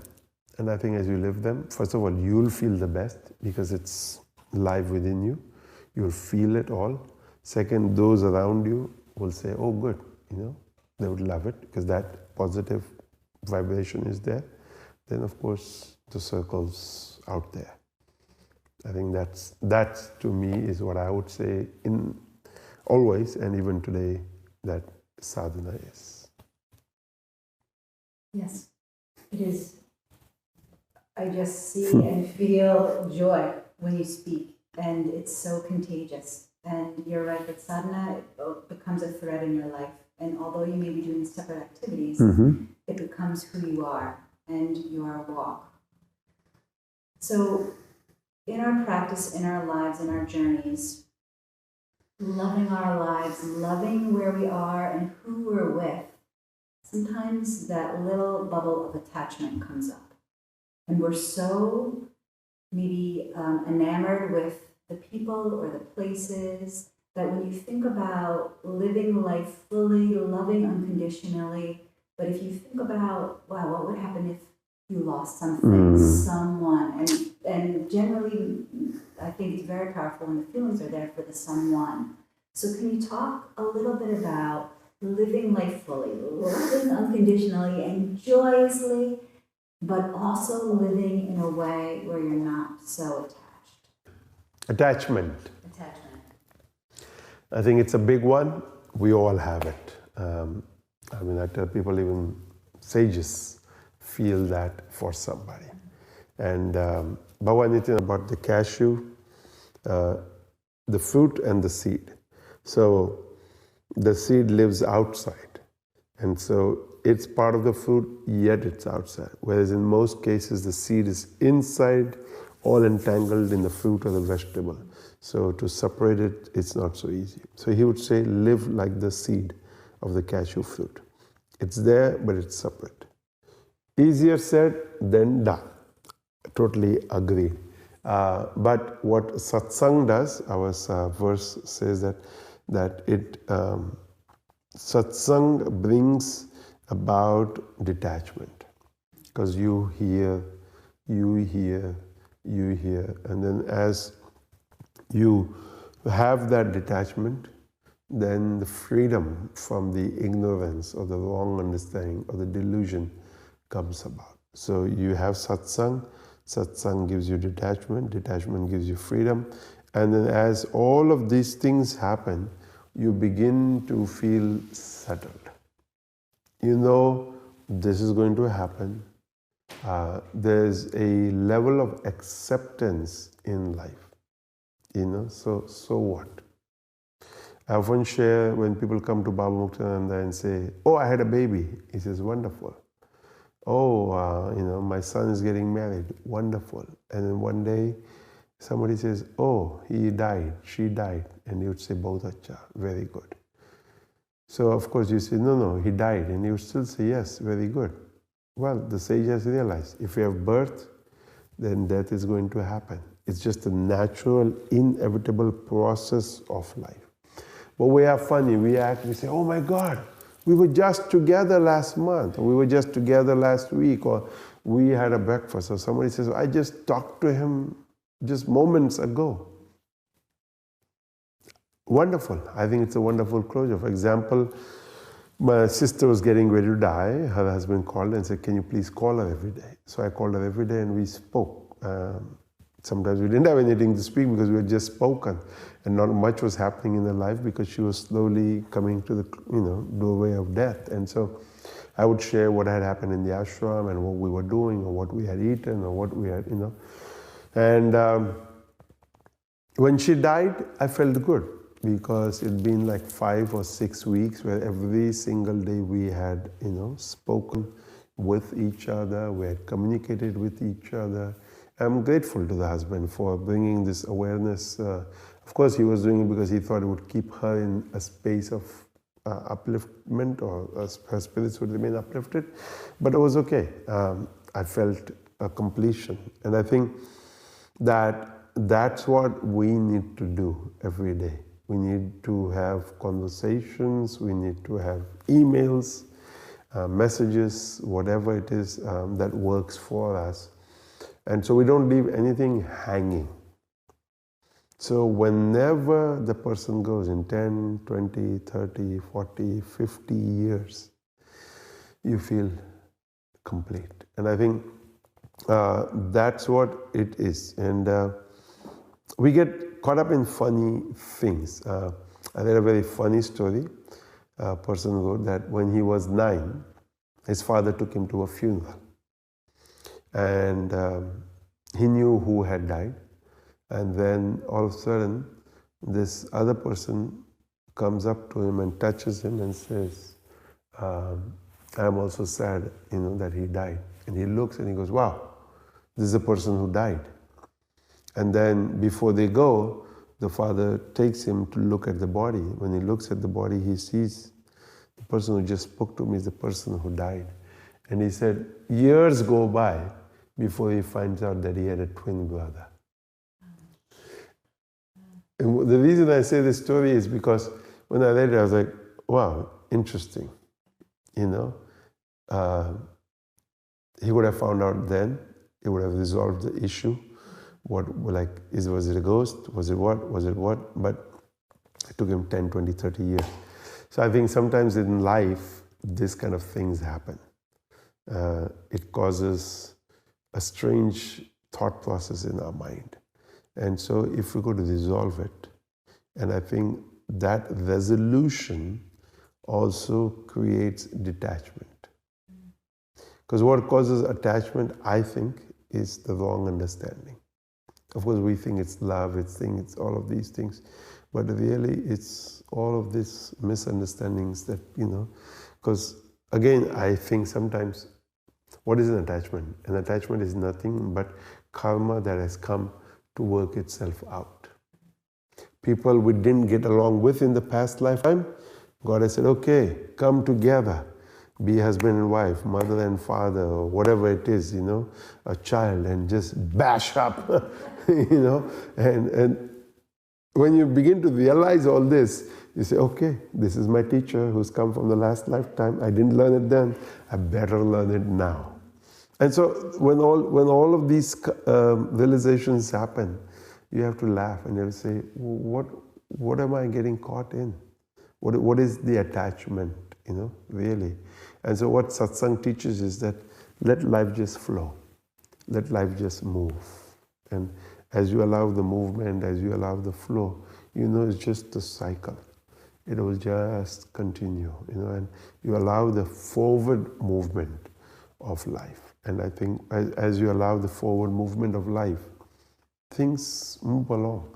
And I think as you live them, first of all, you'll feel the best because it's live within you. You'll feel it all. Second, those around you will say, oh, good. They would love it because that positive vibration is there. Then, of course, the circle's out there. I think that's to me is what I would say in always and even today that sadhana is. Yes, it is. I just see and feel joy when you speak, and it's so contagious. And you're right that sadhana becomes a thread in your life. And although you may be doing separate activities, it becomes who you are and your walk. So, in our practice, in our lives, in our journeys, loving our lives, loving where we are and who we're with, sometimes that little bubble of attachment comes up. And we're so maybe enamored with the people or the places that when you think about living life fully, loving unconditionally, but if you think about, wow, what would happen if you lost something, someone, and generally, I think it's very powerful when the feelings are there for the someone. So can you talk a little bit about living life fully, loving unconditionally and joyously, but also living in a way where you're not so attached? Attachment. Attachment. I think it's a big one. We all have it. I tell people, even sages feel that for somebody. And Bhava, anything about the cashew, the fruit and the seed. So the seed lives outside. And so it's part of the fruit, yet it's outside. Whereas in most cases, the seed is inside, all entangled in the fruit or the vegetable. So to separate it, it's not so easy. So he would say, live like the seed of the cashew fruit. It's there, but it's separate. Easier said than done. Totally agree. But what Satsang does, our verse says that it Satsang brings about detachment, because you hear, and then as you have that detachment, then the freedom from the ignorance or the wrong understanding or the delusion comes about. So you have satsang, satsang gives you detachment, detachment gives you freedom, and then as all of these things happen, you begin to feel settled. You know this is going to happen. There's a level of acceptance in life. So what? I often share when people come to Baba Muktananda and say, oh, I had a baby. He says, wonderful. Oh, my son is getting married. Wonderful. And then one day, somebody says, oh, he died, she died. And you would say, Bahut acha, very good. So, of course, you say, no, he died. And you would still say, yes, very good. Well, the sage has realized, if you have birth, then death is going to happen. It's just a natural, inevitable process of life. But we are funny, we say, oh my God, we were just together last month, or we were just together last week, or we had a breakfast, or somebody says, I just talked to him just moments ago. Wonderful. I think it's a wonderful closure. For example, my sister was getting ready to die. Her husband called and said, can you please call her every day? So I called her every day and we spoke. Sometimes we didn't have anything to speak because we had just spoken, and not much was happening in her life because she was slowly coming to the doorway of death. And so I would share what had happened in the ashram and what we were doing or what we had eaten or what we had, And when she died, I felt good because it'd been like 5 or 6 weeks where every single day we had, spoken with each other, we had communicated with each other. I'm grateful to the husband for bringing this awareness. Of course, he was doing it because he thought it would keep her in a space of upliftment, or her spirits would remain uplifted. But it was okay. I felt a completion. And I think that's what we need to do every day. We need to have conversations, we need to have emails, messages, whatever it is that works for us. And so we don't leave anything hanging. So whenever the person goes in 10, 20, 30, 40, 50 years, you feel complete. And I think that's what it is. And we get caught up in funny things. I read a very funny story. A person wrote that when he was 9, his father took him to a funeral. And he knew who had died. And then all of a sudden, this other person comes up to him and touches him and says, I'm also sad, that he died. And he looks and he goes, wow, this is the person who died. And then before they go, the father takes him to look at the body. When he looks at the body, he sees the person who just spoke to me is the person who died. And he said, years go by before he finds out that he had a twin brother. And the reason I say this story is because when I read it, I was like, wow, interesting. He would have found out then, it would have resolved the issue. Was it a ghost? Was it what? But it took him 10, 20, 30 years. So I think sometimes in life, this kind of things happen. It causes a strange thought process in our mind. And so if we go to resolve it, and I think that resolution also creates detachment. Because what causes attachment, I think, is the wrong understanding. Of course, we think it's love, it's all of these things. But really, it's all of these misunderstandings that, because again, I think sometimes, what is an attachment? An attachment is nothing but karma that has come to work itself out. People we didn't get along with in the past lifetime, God has said, okay, come together. Be husband and wife, mother and father, or whatever it is, a child, and just bash up, And when you begin to realize all this, you say, okay, this is my teacher who's come from the last lifetime. I didn't learn it then. I better learn it now. And so when all of these realizations happen, you have to laugh and you have to say, what am I getting caught in? What is the attachment, really? And so what Satsang teaches is that let life just flow. Let life just move. And as you allow the movement, as you allow the flow, it's just a cycle. It will just continue, and you allow the forward movement of life. And I think as you allow the forward movement of life, things move along.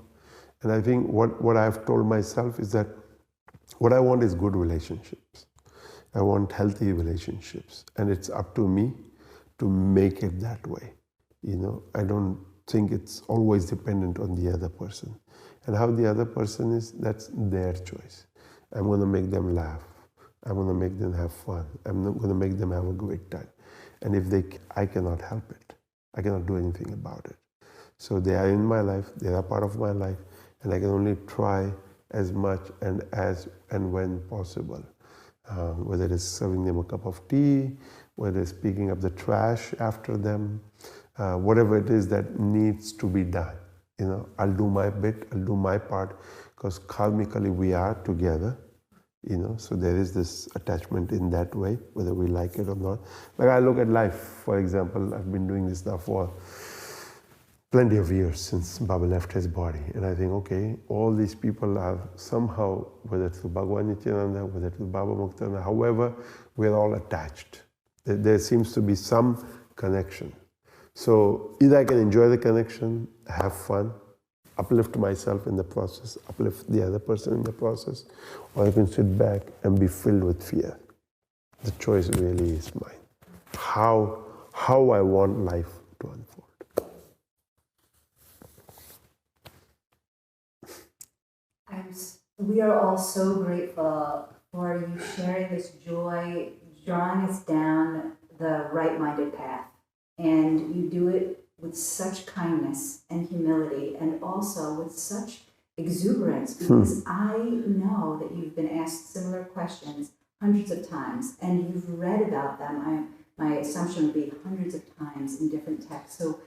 And I think what I've told myself is that what I want is good relationships. I want healthy relationships. And it's up to me to make it that way. I don't think it's always dependent on the other person. And how the other person is, that's their choice. I'm going to make them laugh. I'm going to make them have fun. I'm not going to make them have a great time. And I cannot help it. I cannot do anything about it. So they are in my life. They are part of my life. And I can only try as much and when possible. Whether it is serving them a cup of tea, whether it's picking up the trash after them, whatever it is that needs to be done. I'll do my bit, I'll do my part, because karmically we are together, so there is this attachment in that way, whether we like it or not. Like I look at life, for example, I've been doing this now for plenty of years since Baba left his body. And I think, okay, all these people are somehow, whether through Bhagwan Nityananda, whether through Baba Muktananda, however, we're all attached. There seems to be some connection. So either I can enjoy the connection, have fun, uplift myself in the process, uplift the other person in the process, or I can sit back and be filled with fear. The choice really is mine. How I want life to unfold. We are all so grateful for you sharing this joy, drawing us down the right-minded path. And you do it with such kindness and humility, and also with such exuberance, because I know that you've been asked similar questions hundreds of times, and you've read about them. My assumption would be hundreds of times in different texts. So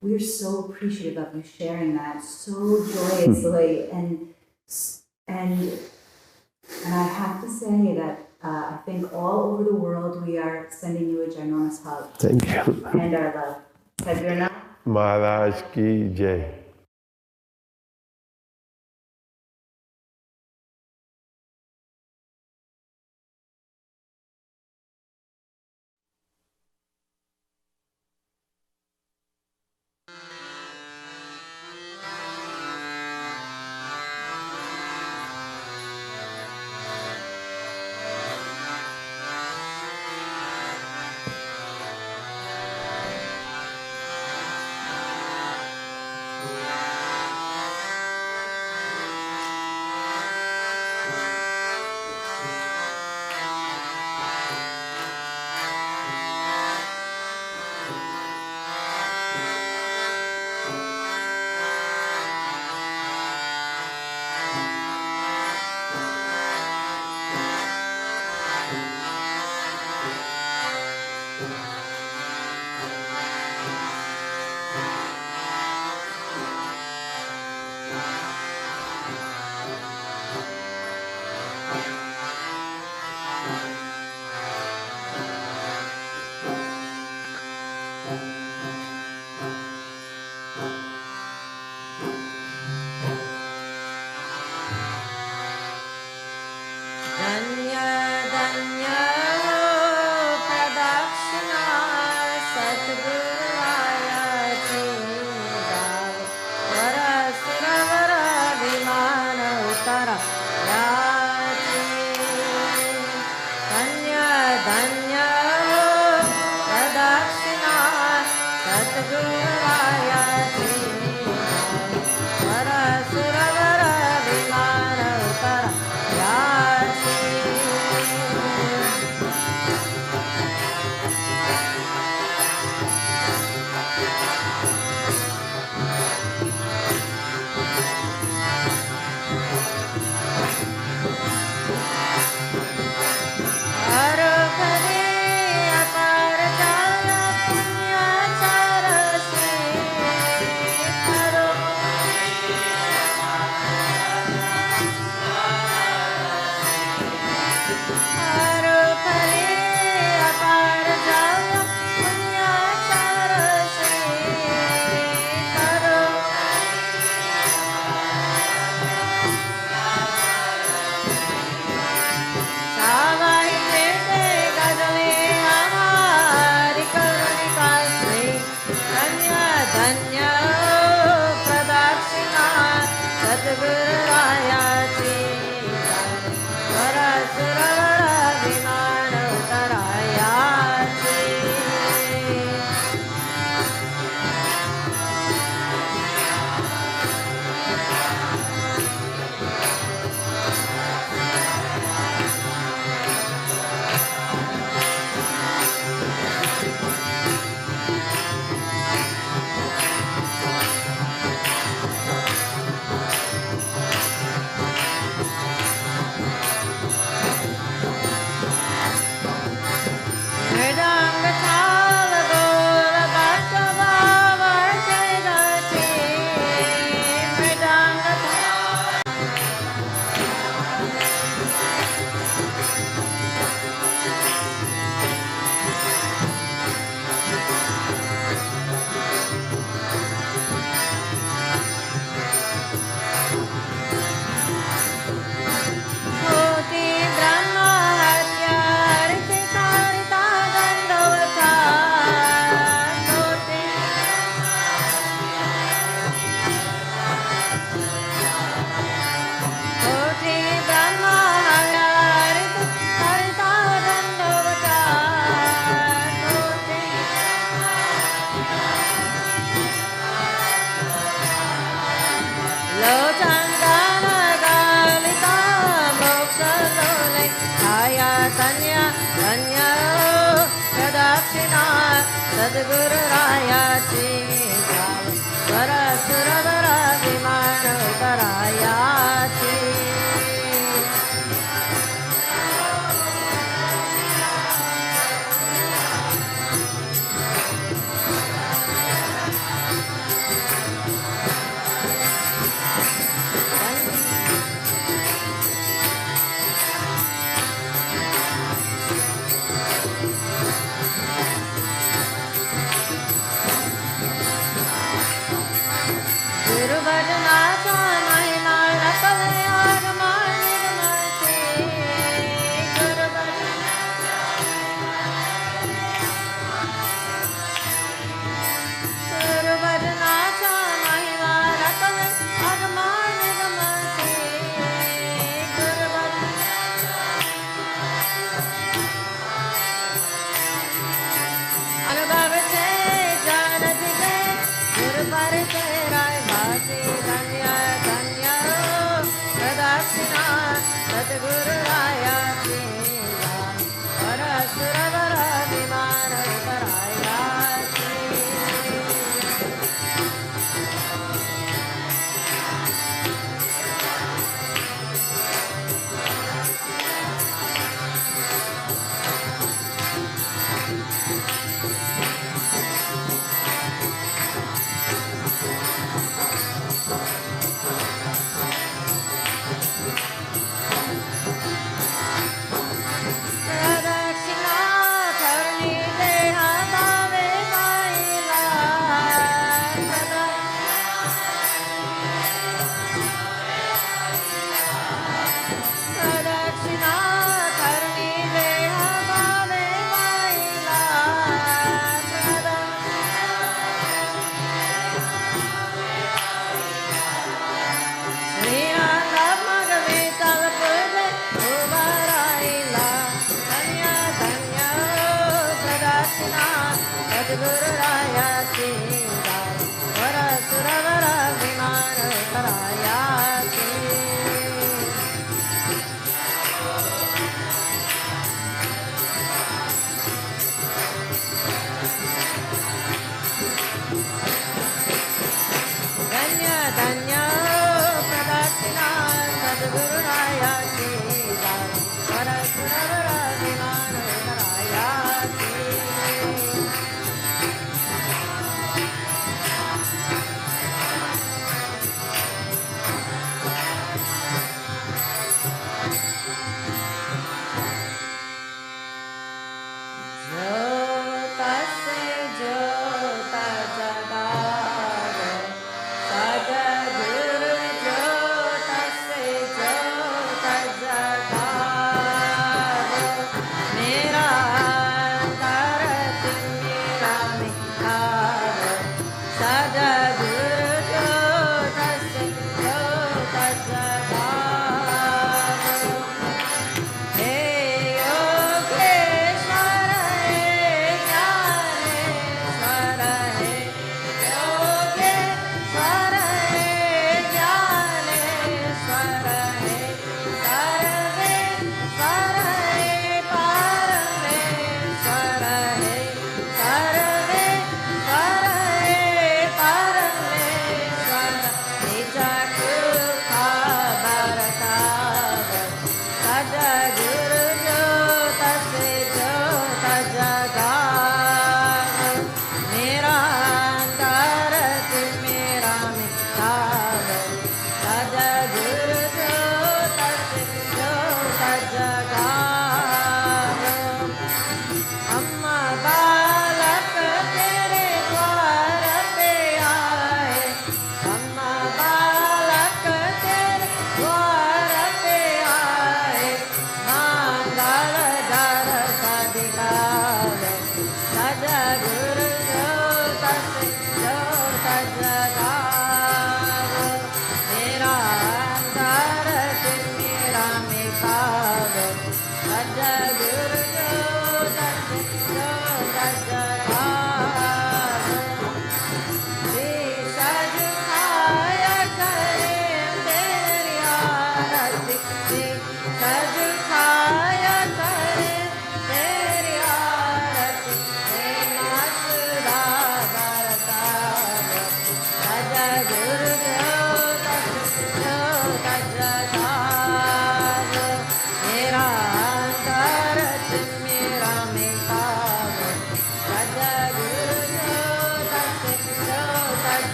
we're so appreciative of you sharing that so joyously, and I have to say that I think all over the world we are sending you a ginormous hug. Thank you. And our love. Sadhguru Maharaj ki jai.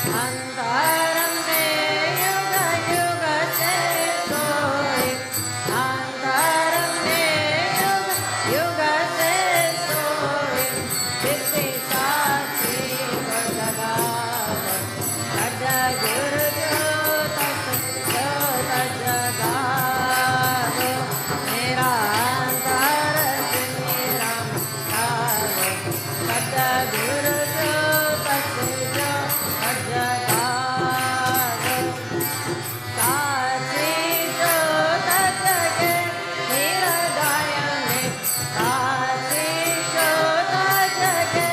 अंतरम में युग युग से सोए, अंतरम में युग युग से सोए, चित्ते साक्षी को जगावे, सद गुरु ज्योत जगावे, मेरा अंतर मेरा मिटावे, सद गुरु ज्योत जगावे, साक्षी ज्योत जगे हृदय में, साक्षी ज्योत जगे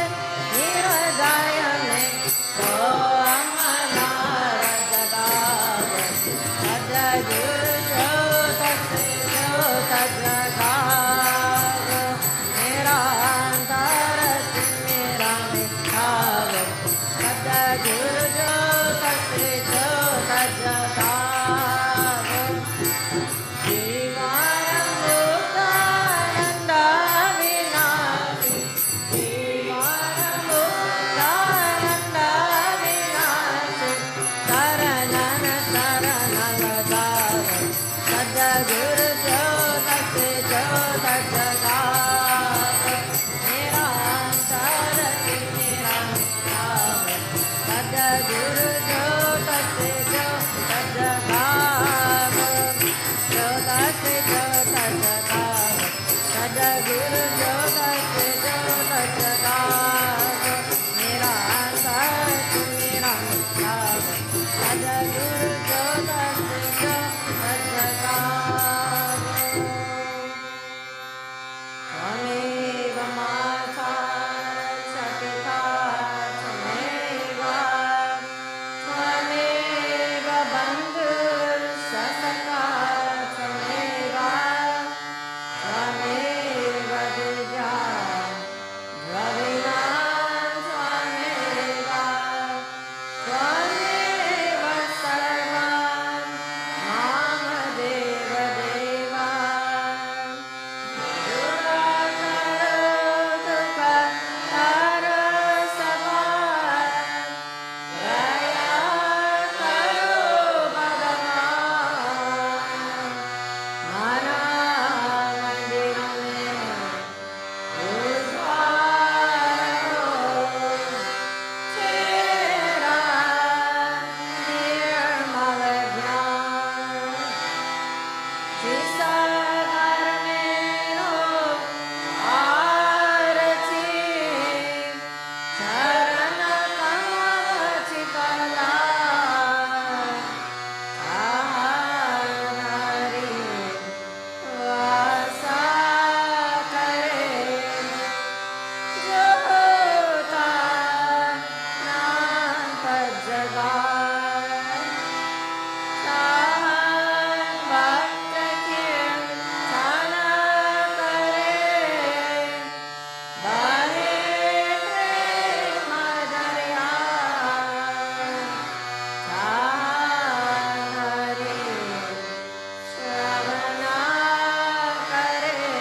हृदय में, तो अमर जगावे, सद्गुरु ज्योत जगावे, मेरा अंतर मेरा मिटावे, सद्गुरु ज्योत जगावे, जीवन मुक्तानंद विनाशी, जीवन मुक्तानंद विनाशी, शरणन शरण लगावे, सद्गुरु ज्योत जगावे, मेरा अंतर मेरा मिटावे, सद्गुरु ज्योत जगावे, ज्योत जगावे, सद्गुरु ज्योत जगावे, मेरा अंतर मेरा मिटावे, सद्गुरु ज्योत जगावे, त्वमेव माता च पिता त्वमेव, त्वमेव बन्धुः सखा त्वमेव, त्वमेव विद्या द्रविणा त्वमेव, त्वमेव सर्वं मां देव देव, दुःखहरो सवार, दया करो भगवान, माना मंदिर में उजाड़ हो, तेरा निर्मल ज्ञान, जिस घर में लो आरती, चरण कमल चितला, नारी वासा करे, ज्योता नाम जगाए, भक्त कीर्तन करे, बहे प्रेम दरिया, नारी श्रवण करे,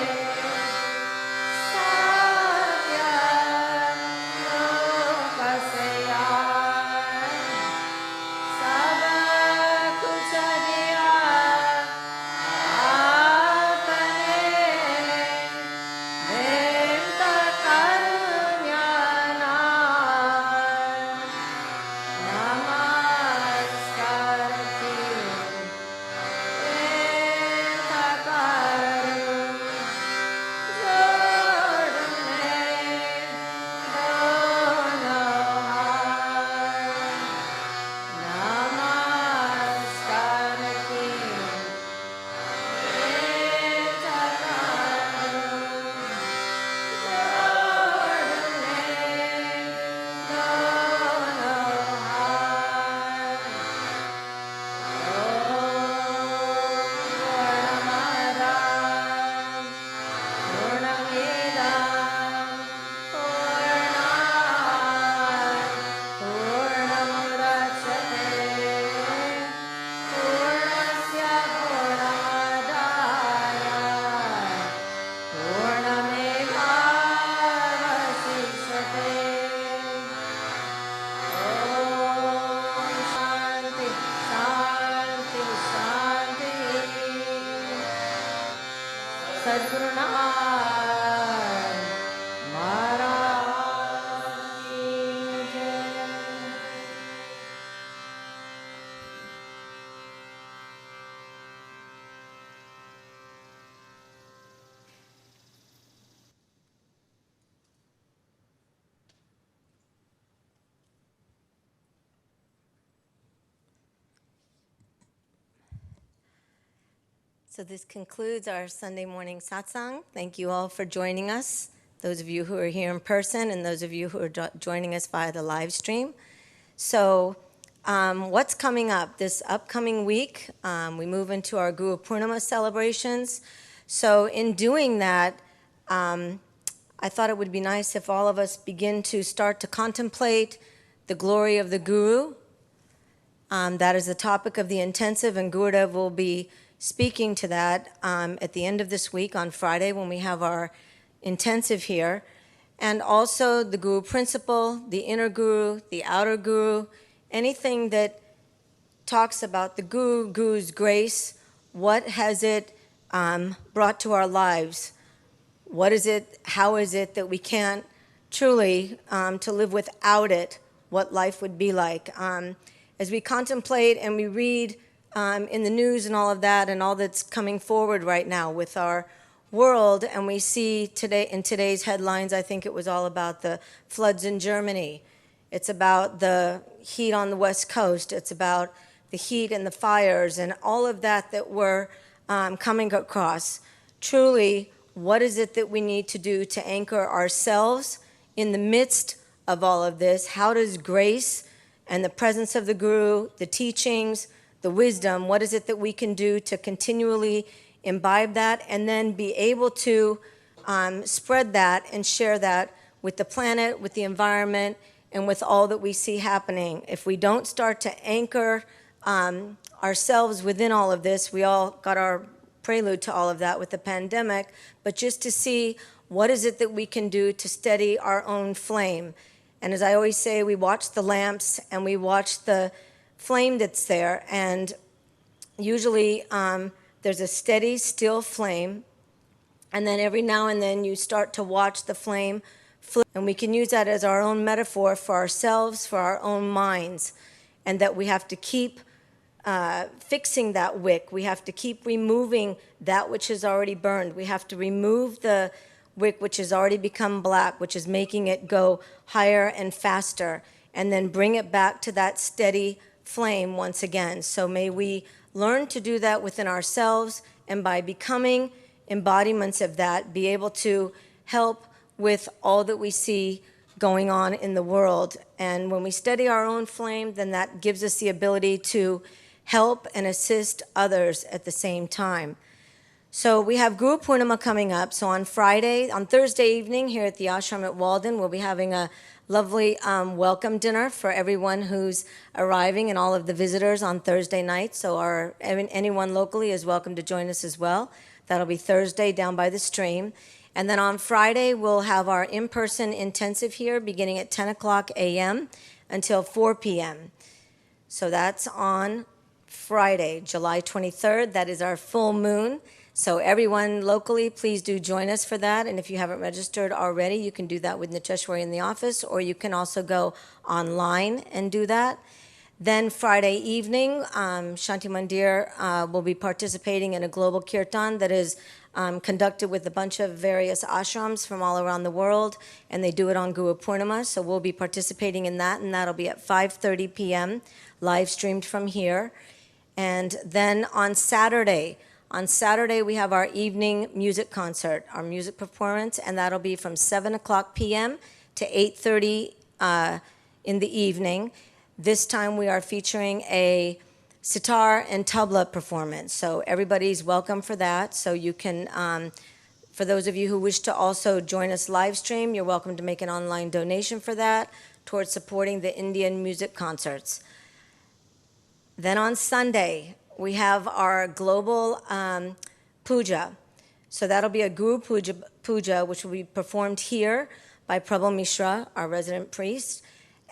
सत्य लोक से आए, So this concludes our Sunday morning satsang. Thank you all for joining us, those of you who are here in person and those of you who are joining us via the live stream. So what's coming up? This upcoming week, we move into our Guru Purnima celebrations. So in doing that, I thought it would be nice if all of us begin to start to contemplate the glory of the Guru. That is the topic of the intensive, and Gurudev will be speaking to that at the end of this week on Friday when we have our intensive here. And also the Guru principle, the inner Guru, the outer Guru, anything that talks about the Guru, Guru's grace, what has it brought to our lives? What is it, how is it that we can't truly, to live without it, what life would be like? As we contemplate and we read in the news and all of that and all that's coming forward right now with our world, and we see today in today's headlines, I think it was all about the floods in Germany. It's about the heat on the West Coast. It's about the heat and the fires and all of that that we're coming across. Truly, what is it that we need to do to anchor ourselves in the midst of all of this? How does grace and the presence of the Guru, the teachings, the wisdom, what is it that we can do to continually imbibe that and then be able to spread that and share that with the planet, with the environment, and with all that we see happening? If we don't start to anchor ourselves within all of this, we all got our prelude to all of that with the pandemic, but just to see what is it that we can do to steady our own flame. And as I always say, we watch the lamps and we watch the flame that's there, and usually there's a steady, still flame, and then every now and then you start to watch the flame flip, and we can use that as our own metaphor for ourselves, for our own minds, and that we have to keep fixing that wick. We have to keep removing that which is already burned. We have to remove the wick which has already become black, which is making it go higher and faster, and then bring it back to that steady flame once again. So may we learn to do that within ourselves, and by becoming embodiments of that, be able to help with all that we see going on in the world. And when we steady our own flame, then that gives us the ability to help and assist others at the same time. So we have Guru Purnima coming up. So on Thursday evening here at the ashram at Walden, we'll be having a lovely welcome dinner for everyone who's arriving and all of the visitors on Thursday night. So anyone locally is welcome to join us as well. That'll be Thursday down by the stream. And then on Friday, we'll have our in-person intensive here beginning at 10 o'clock a.m. until 4 p.m. So that's on Friday, July 23rd. That is our full moon. So everyone locally, please do join us for that. And if you haven't registered already, you can do that with Niteshwari in the office, or you can also go online and do that. Then Friday evening, Shanti Mandir will be participating in a global kirtan that is conducted with a bunch of various ashrams from all around the world, and they do it on Guru Purnima. So we'll be participating in that, and that'll be at 5:30 p.m., live streamed from here. And then on Saturday, we have our evening music concert, our music performance, and that'll be from 7 o'clock p.m. to 8:30 in the evening. This time we are featuring a sitar and tabla performance, so everybody's welcome for that. So you can, for those of you who wish to also join us live stream, you're welcome to make an online donation for that towards supporting the Indian music concerts. Then on Sunday, we have our global puja. So that'll be a Guru puja, which will be performed here by Prabhu Mishra, our resident priest.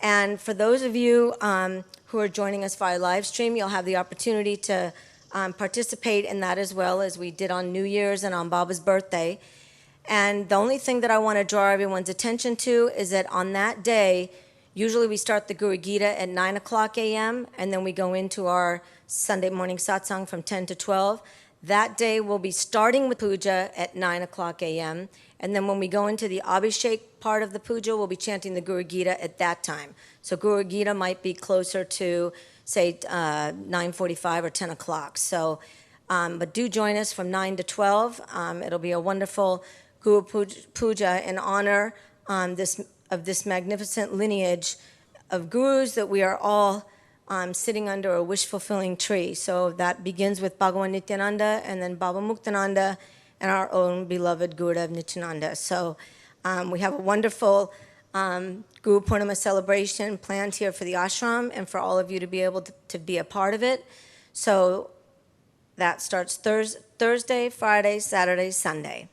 And for those of you who are joining us via live stream, you'll have the opportunity to participate in that as well, as we did on New Year's and on Baba's birthday. And the only thing that I want to draw everyone's attention to is that on that day, usually we start the Guru Gita at 9 o'clock a.m., and then we go into our Sunday morning satsang from 10 to 12. That day we'll be starting with puja at 9 o'clock a.m., and then when we go into the Abhishek part of the puja, we'll be chanting the Guru Gita at that time. So Guru Gita might be closer to, say, 9:45 or 10 o'clock. So But do join us from 9 to 12. It'll be a wonderful Guru Puja in honor of this magnificent lineage of gurus that we are all sitting under a wish-fulfilling tree. So that begins with Bhagavan Nityananda and then Baba Muktananda and our own beloved Gurudev Nityananda. So we have a wonderful Guru Purnima celebration planned here for the ashram and for all of you to be able to be a part of it. So that starts Thursday, Friday, Saturday, Sunday.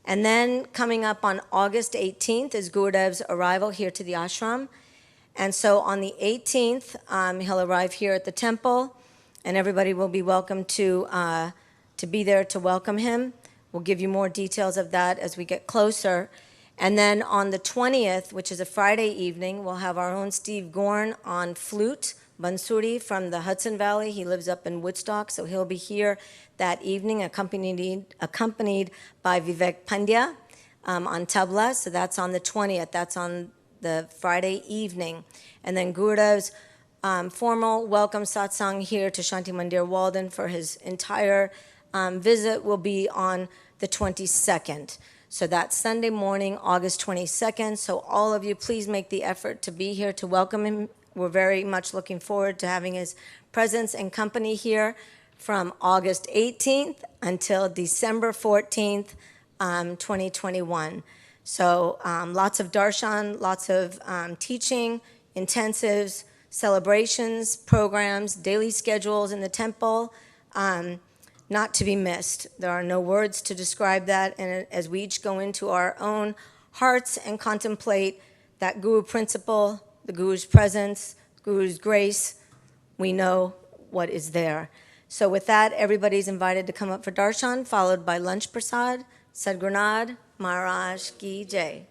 And then coming up on August 18th is Gurudev's arrival here to the ashram. And so on the 18th, he'll arrive here at the temple, and everybody will be welcome to be there to welcome him. We'll give you more details of that as we get closer. And then on the 20th, which is a Friday evening, we'll have our own Steve Gorn on flute, Bansuri from the Hudson Valley. He lives up in Woodstock, so he'll be here that evening, accompanied by Vivek Pandya on tabla. So that's on the 20th. That's on the Friday evening. And then Gurudev's formal welcome satsang here to Shanti Mandir Walden for his entire visit will be on the 22nd. So that's Sunday morning, August 22nd. So all of you, please make the effort to be here to welcome him. We're very much looking forward to having his presence and company here from August 18th until December 14th, 2021. So lots of darshan, lots of teaching, intensives, celebrations, programs, daily schedules in the temple, not to be missed. There are no words to describe that, and as we each go into our own hearts and contemplate that Guru principle, the Guru's presence, Guru's grace, we know what is there. So with that, everybody's invited to come up for darshan, followed by lunch prasad. Sadgurunad Maharaj Ki Jai.